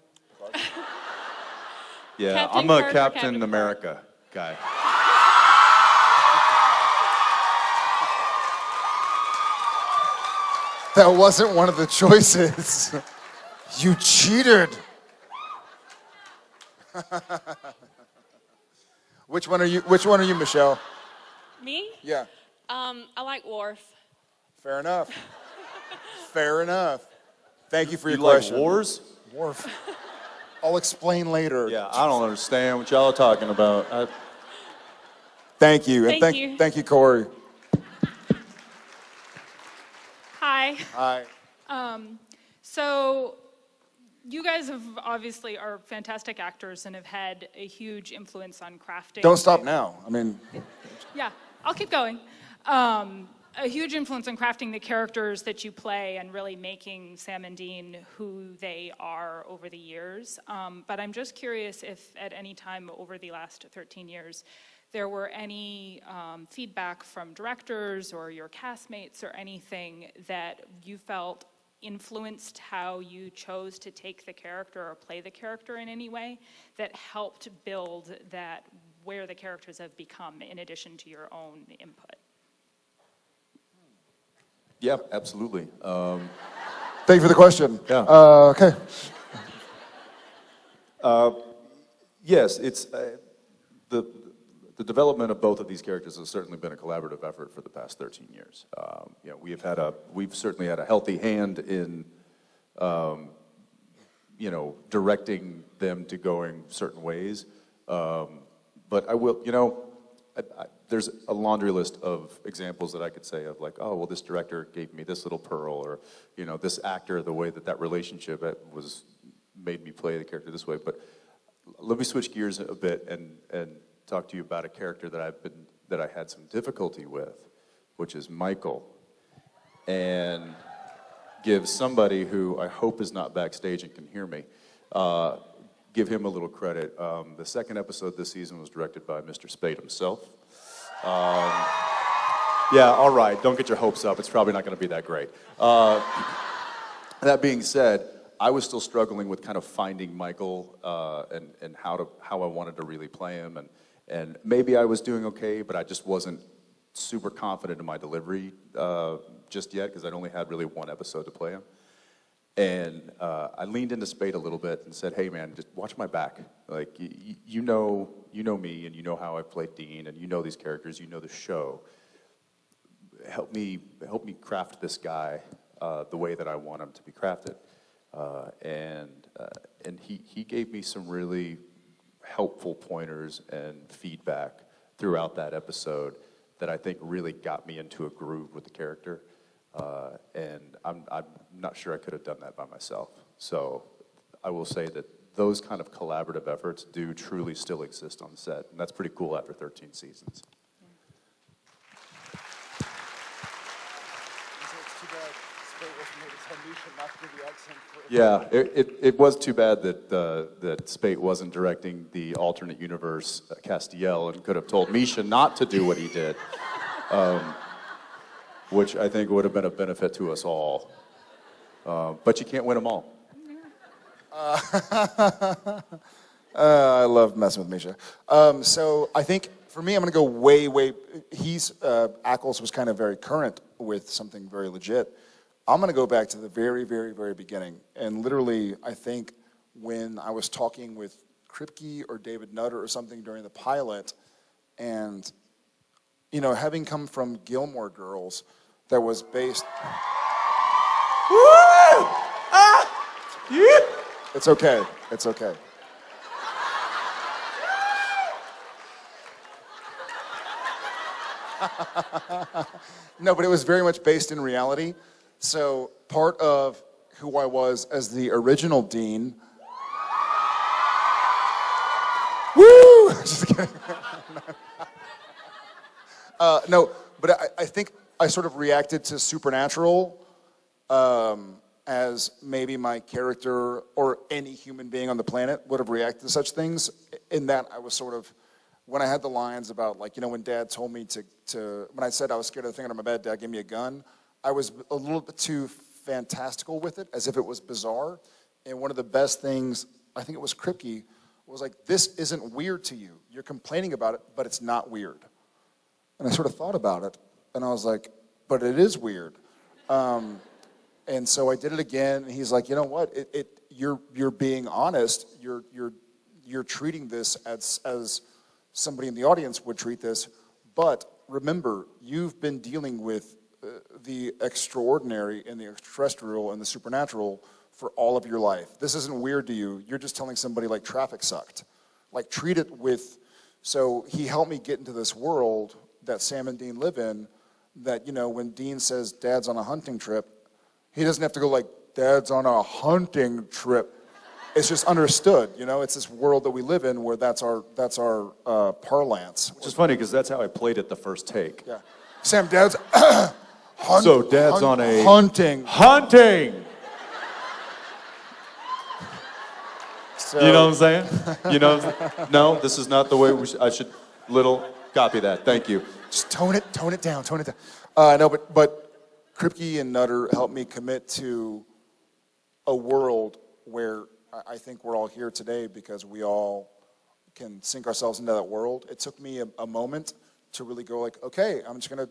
Yeah, Captain I'm a Kirk or Captain Captain America guy. That wasn't one of the choices. You cheated. Which one are you, Michelle? Me? Yeah. I like Worf. Fair enough. Fair enough. Thank you for your You like question. wars? Worf. I'll explain later. Yeah, I don't understand what y'all are talking about. Thank you. And Thank you. Thank you, Corey. Hi. Hi. So you guys obviously are fantastic actors and have had a huge influence on crafting. Don't stop now. I mean, Yeah, I'll keep going. A huge influence on crafting the characters that you play and really making Sam and Dean who they are over the years. But I'm just curious if at any time over the last 13 years, there were any feedback from directors or your castmates or anything that you felt influenced how you chose to take the character or play the character in any way that helped build that where the characters have become in addition to your own input? Yeah, absolutely. thank you for the question. Yeah. Okay. Yes, it's the development of both of these characters has certainly been a collaborative effort for the past 13 years. You know, we've certainly had a healthy hand in, you know, directing them to going certain ways. But I will, you know, there's a laundry list of examples that I could say of like, oh, well, this director gave me this little pearl, or, you know, this actor, the way that relationship made me play the character this way. But let me switch gears a bit and talk to you about a character that I had some difficulty with, which is Michael, and give somebody who I hope is not backstage and can hear me, give him a little credit. The second episode this season was directed by Mr. Spade himself. Yeah, all right, don't get your hopes up. It's probably not going to be that great. That being said, I was still struggling with kind of finding Michael and how I wanted to really play him, and maybe I was doing okay, but I just wasn't super confident in my delivery just yet because I'd only had really one episode to play him. And I leaned into Spade a little bit and said, "Hey, man, just watch my back. Like you know me, and you know how I played Dean, and you know these characters, you know the show. Help me craft this guy the way that I want him to be crafted." And he gave me some really helpful pointers and feedback throughout that episode that I think really got me into a groove with the character. And I'm not sure I could have done that by myself. So I will say that those kind of collaborative efforts do truly still exist on set, and that's pretty cool after 13 seasons. Yeah, it was too bad that Spate wasn't directing the alternate universe Castiel and could have told Misha not to do what he did, which I think would have been a benefit to us all. But you can't win them all. I love messing with Misha. So I think for me, I'm going to go way. Ackles was kind of very current with something very legit. I'm going to go back to the very, very, very beginning. And literally, I think when I was talking with Kripke or David Nutter or something during the pilot, and, you know, having come from Gilmore Girls, that was based... Woo! Ah! Yeah! It's okay. It's okay. No, but it was very much based in reality. So part of who I was as the original Dean. Woo! Just kidding. No, but I think I sort of reacted to Supernatural as maybe my character or any human being on the planet would have reacted to such things. In that I was sort of, when I had the lines about, like, you know, when Dad told me to when I said I was scared of the thing under my bed, Dad gave me a gun, I was a little bit too fantastical with it, as if it was bizarre. And one of the best things, I think it was Kripke, was like, this isn't weird to you. You're complaining about it, but it's not weird. And I sort of thought about it, and I was like, but it is weird. And so I did it again, and he's like, you know what? You're being honest. You're treating this as somebody in the audience would treat this. But remember, you've been dealing with the extraordinary and the extraterrestrial and the supernatural for all of your life. This isn't weird to you. You're just telling somebody like traffic sucked. Like treat it with. So he helped me get into this world that Sam and Dean live in. That, you know, when Dean says Dad's on a hunting trip, he doesn't have to go like, Dad's on a hunting trip. It's just understood, you know. It's this world that we live in where that's our parlance. Which is funny because that's how I played it the first take. Yeah, Sam, Dad's so Dad's on a hunting. So, you know what I'm saying? You know, no, this is not the way I should. Little copy that. Thank you. Just tone it down. No, but Kripke and Nutter helped me commit to a world where I think we're all here today because we all can sink ourselves into that world. It took me a moment to really go like, okay, I'm just gonna,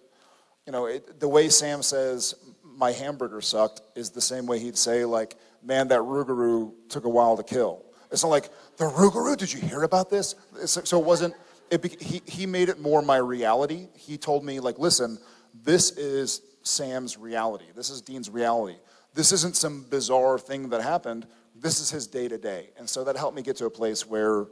you know, the way Sam says my hamburger sucked is the same way he'd say like, man, that Rougarou took a while to kill. It's not like, the Rougarou, did you hear about this? So it wasn't, he made it more my reality. He told me like, listen, this is Sam's reality. This is Dean's reality. This isn't some bizarre thing that happened. This is his day-to-day. And so that helped me get to a place where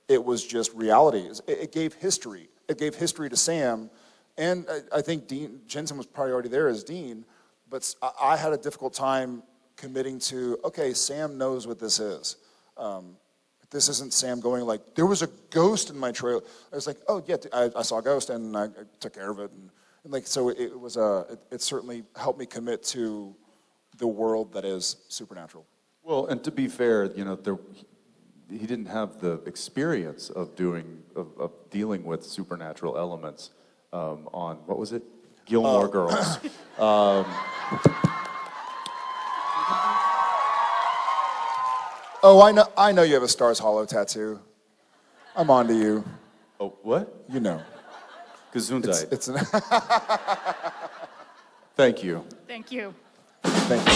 it was just reality. It gave history. It gave history to Sam. And I think Jensen was probably already there as Dean. But I had a difficult time committing to, okay, Sam knows what this is. This isn't Sam going like, there was a ghost in my trailer. I was like, oh, yeah, I saw a ghost and I took care of it. And like, so it was it certainly helped me commit to the world that is supernatural. Well, and to be fair, you know, he didn't have the experience of dealing with supernatural elements on, what was it? Gilmore Girls. Oh, I know you have a Stars Hollow tattoo. I'm on to you. Oh, what? You know. Gesundheit. It's Thank you. Thank you. Thank you.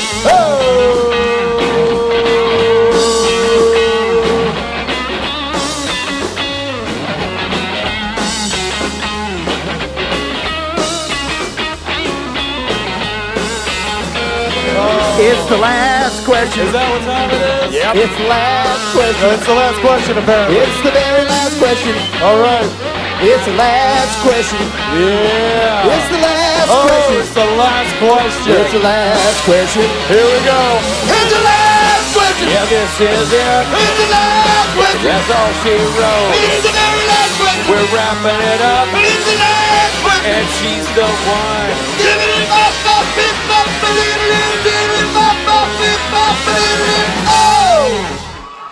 It's the last question. Is that what time it is? Yep. It's the last question. It's the last question, apparently. It's the very last question. All right. It's the last question. Yeah. It's the last question. It's the last question. It's the last question. Here we go. It's the last question. Yeah, this is it. It's the last question. That's all she wrote. It's the very last question. We're wrapping it up. It's the last question. And she's the one. Give it up,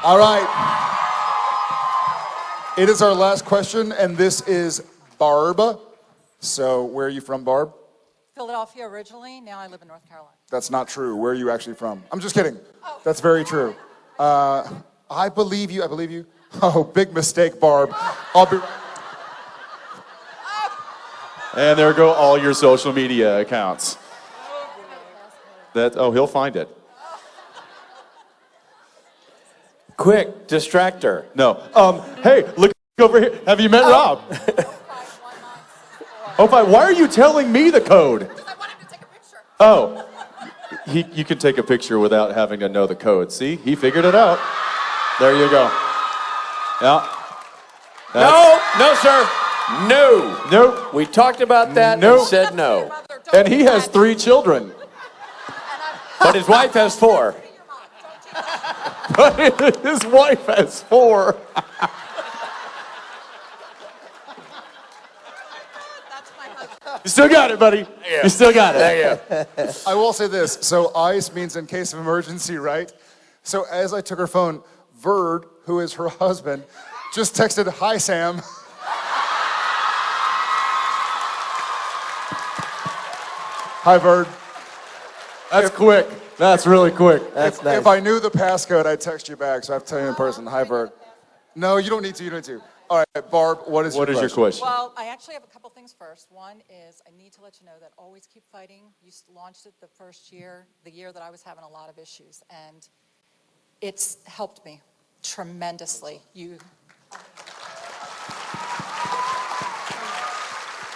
All right. It is our last question, and this is Barb. So, where are you from, Barb? Philadelphia originally. Now I live in North Carolina. That's not true. Where are you actually from? I'm just kidding. That's very true. I believe you. Oh, big mistake, Barb. I'll be right. And there go all your social media accounts. He'll find it. Quick, distractor. No. Hey, look over here. Have you met Rob? Why are you telling me the code? Because I want him to take a picture. Oh. You can take a picture without having to know the code. See? He figured it out. There you go. Yeah. No, sir. No. Nope. We talked about that and said no. And he has 3 children. But his wife has 4. But his wife has 4. You still got it, buddy. You still got it. There you go. I will say this. So ICE means in case of emergency, right? So as I took her phone, Verd, who is her husband, just texted, "Hi, Sam." Hi, Verd. That's quick. That's really quick. That's nice. If I knew the passcode, I'd text you back, so I have to tell you in person. Hi, Verd. No, you don't need to. All right, Barb, what is your question? Well, I actually have a couple things first. One is I need to let you know that Always Keep Fighting, you launched it the first year, the year that I was having a lot of issues, and it's helped me tremendously.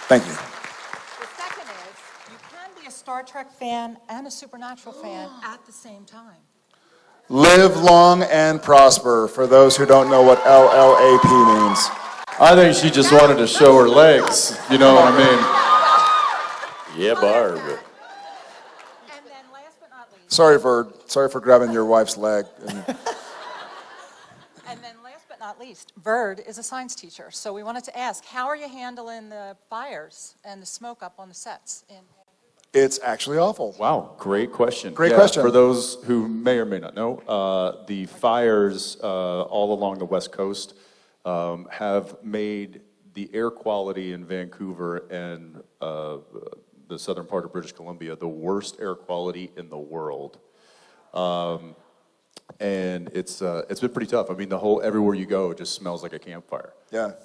Thank you. The second is you can be a Star Trek fan and a Supernatural fan at the same time. Live long and prosper, for those who don't know what LLAP means. I think she just wanted to show her legs. You know what I mean? Yeah, Barb. Sorry, Verd. Sorry for grabbing your wife's leg. And then last but not least, Verd is a science teacher. So we wanted to ask, how are you handling the fires and the smoke up on the sets? It's actually awful. Wow, great question. Great question. For those who may or may not know, the fires all along the West Coast have made the air quality in Vancouver and the southern part of British Columbia the worst air quality in the world. And it's been pretty tough. I mean, everywhere you go, it just smells like a campfire. Yeah.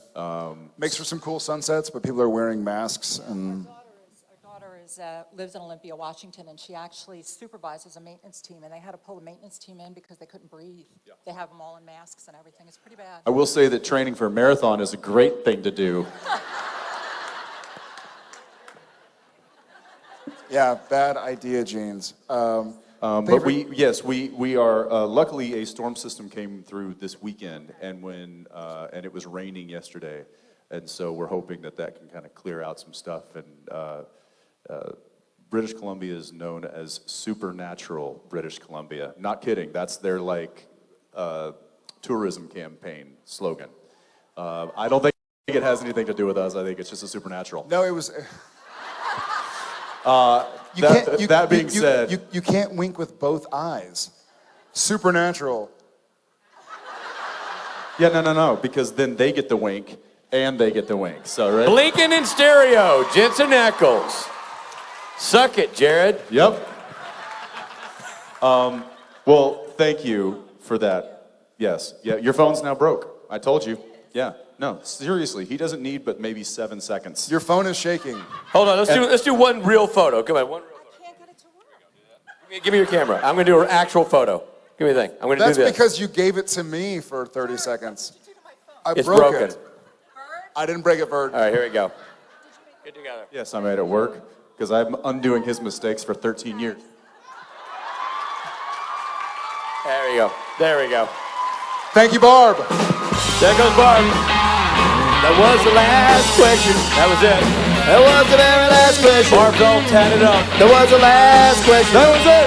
Makes for some cool sunsets, but people are wearing masks and... Our daughter lives in Olympia, Washington, and she actually supervises a maintenance team, and they had to pull the maintenance team in because they couldn't breathe. Yeah. They have them all in masks and everything. It's pretty bad. I will say that training for a marathon is a great thing to do. Yeah, bad idea, Jeans. But we are luckily a storm system came through this weekend, and and it was raining yesterday, and so we're hoping that can kind of clear out some stuff. And British Columbia is known as Supernatural British Columbia. Not kidding. That's their tourism campaign slogan. I don't think it has anything to do with us. I think it's just a supernatural. No, it was. That being said, you can't wink with both eyes. Supernatural. Yeah, no, because then they get the wink and they get the wink. So right. Blinking in stereo, Jensen Ackles. Suck it, Jared. Yep. Well, thank you for that. Yes. Yeah, your phone's now broke. I told you. Yeah. No, seriously, he doesn't need but maybe 7 seconds. Your phone is shaking. Hold on, let's do one real photo. Come on, one real photo. I can't get it to work. Give me your camera. I'm going to do an actual photo. Give me the thing. I'm going to do this. That's because you gave it to me for 30 seconds. It's broken. I didn't break it, Verd. All right, here we go. Get together. Yes, I made it work because I'm undoing his mistakes for 13 years. There we go. There we go. Thank you, Barb. There goes Barb. That was the last question. That was it. That was the very last question. Barb's all tatted up. That was the last question. That was it.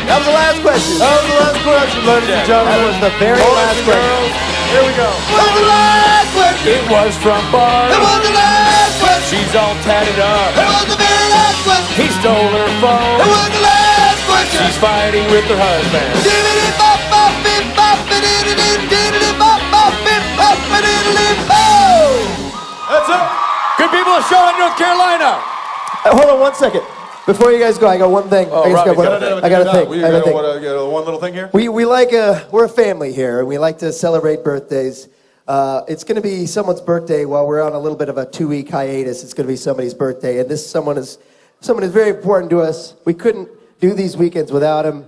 That was the last question. That was the last question, ladies and gentlemen. That was the very last question. Here we go. That was the last question. It was from Barb. That was the last question. She's all tatted up. That was the very last question. He stole her phone. That was the last question. She's fighting with her husband. That's it. Good people of Charlotte, North Carolina. Hold on 1 second. Before you guys go, I got one thing. Oh, I got a thing. One little thing here? We like we're a family here, and we like to celebrate birthdays. It's going to be someone's birthday while we're on a little bit of a 2-week hiatus. It's going to be somebody's birthday, and this someone is very important to us. We couldn't do these weekends without him.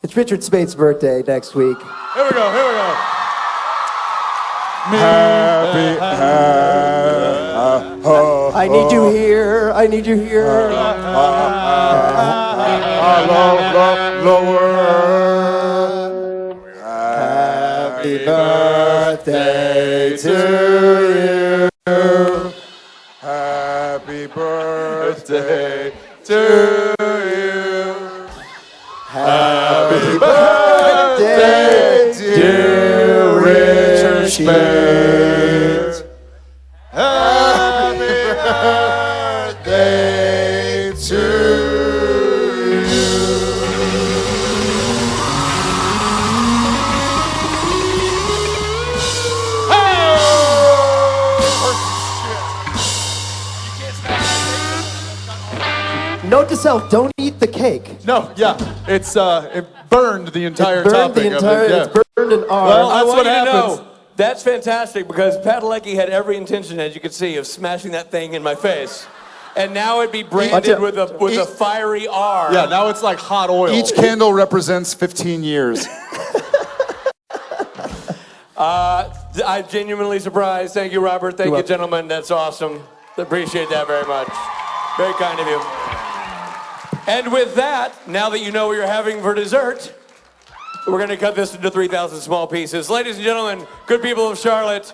It's Richard Spate's birthday next week. Here we go. Happy, I need you here. I need you here. Happy birthday to you. Happy birthday to you. Happy birthday, dear Richard Spade. Happy birthday to you. Note to self, don't eat the cake. No, yeah. It's it burned the entire It burned topping the entire, of it. Yeah. It's burned an arm. Well, that's what happens. That's fantastic because Padalecki had every intention, as you can see, of smashing that thing in my face. And now it'd be branded with a fiery R. Yeah, now it's like hot oil. Each candle represents 15 years. I'm genuinely surprised. Thank you, Robert. Thank you, gentlemen. That's awesome. Appreciate that very much. Very kind of you. And with that, now that you know what you're having for dessert, we're going to cut this into 3,000 small pieces. Ladies and gentlemen, good people of Charlotte,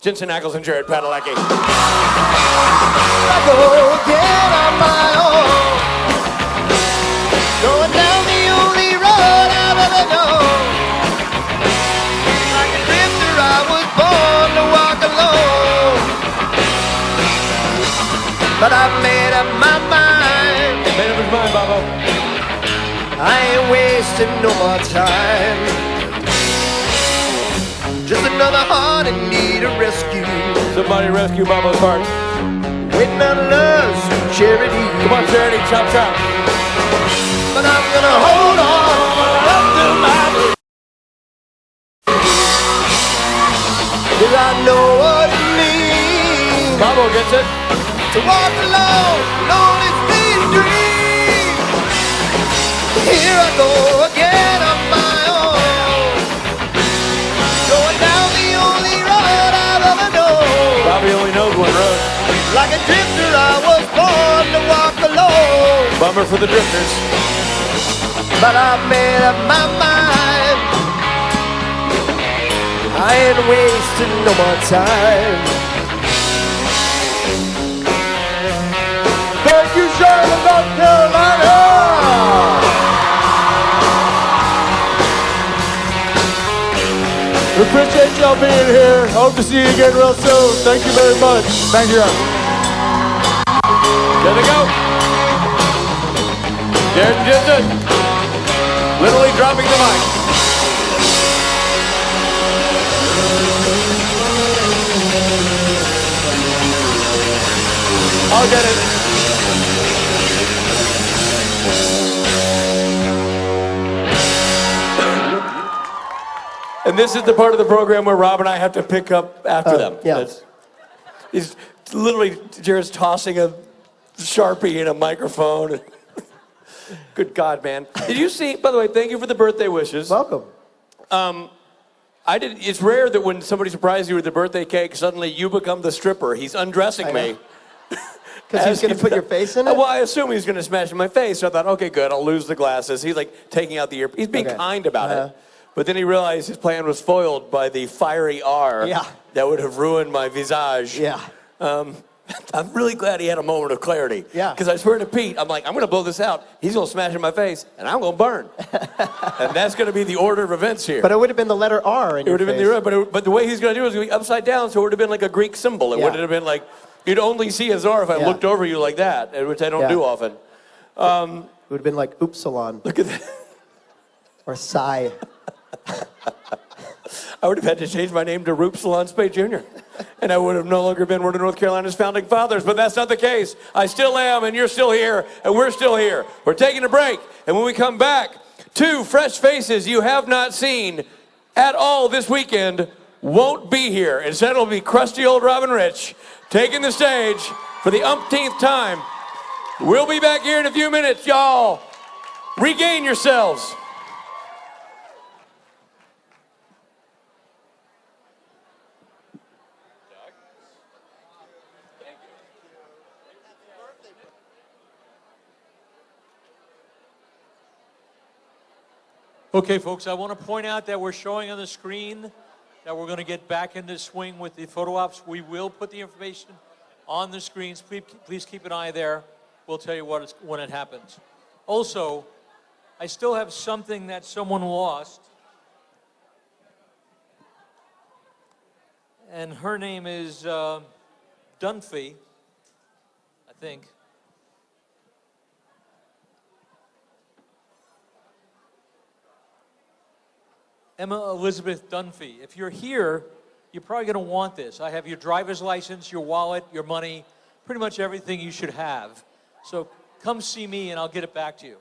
Jensen Ackles and Jared Padalecki. I go again on my own, going down the only road I've ever known. Like a drifter, I was born to walk alone, but I made up my mind. Made up his mind, Bobo. I ain't wasting no more time. Just another heart in need of rescue. Somebody rescue Bobo's heart. Waiting on love, sweet charity. Come on, Charity, chop, chop. But I'm gonna hold on up to my dream. 'Cause I know what it means. Bobo gets it. To walk alone, lonely street dream. Here I go again on my own, going down the only road I've ever known. Bobby only knows one road. Like a drifter, I was born to walk alone. Bummer for the drifters. But I made up my mind. I ain't wasting no more time. Thank you, Charlotte, North Carolina. We appreciate y'all being here. Hope to see you again real soon. Thank you very much. Thank you. There they go. Jared and Jensen. Literally dropping the mic. I'll get it. And this is the part of the program where Rob and I have to pick up after them. Yeah. He's literally, Jared's tossing a Sharpie in a microphone. Good God, man. Did you see, by the way, thank you for the birthday wishes. Welcome. It's rare that when somebody surprises you with a birthday cake, suddenly you become the stripper. He's undressing me. Because he's going to put your face in it? Well, I assume he's going to smash in my face. So I thought, okay, good, I'll lose the glasses. He's like taking out the ear. He's being kind about it. But then he realized his plan was foiled by the fiery R that would have ruined my visage. Yeah. I'm really glad he had a moment of clarity. Yeah. Because I swear to Pete, I'm like, I'm going to blow this out. He's going to smash in my face, and I'm going to burn. And that's going to be the order of events here. But it would have been the letter R in your face. It would have been but the way he's going to do it is going to be upside down, so it would have been like a Greek symbol. It would have been like, you'd only see his R if I looked over you like that, which I don't do often. It would have been like Oopsilon. Look at that. Or Psi. I would have had to change my name to Roop Salon Spade Jr. And I would have no longer been one of North Carolina's founding fathers, but that's not the case. I still am, and you're still here, and we're still here. We're taking a break, and when we come back, two fresh faces you have not seen at all this weekend won't be here. Instead, it'll be crusty old Robin Rich taking the stage for the umpteenth time. We'll be back here in a few minutes, y'all. Regain yourselves. Okay, folks, I want to point out that we're showing on the screen that we're going to get back into swing with the photo ops. We will put the information on the screens. Please keep an eye there. We'll tell you when it happens. Also, I still have something that someone lost. And her name is Dunphy, I think. Emma Elizabeth Dunphy. If you're here, you're probably going to want this. I have your driver's license, your wallet, your money, pretty much everything you should have. So come see me and I'll get it back to you.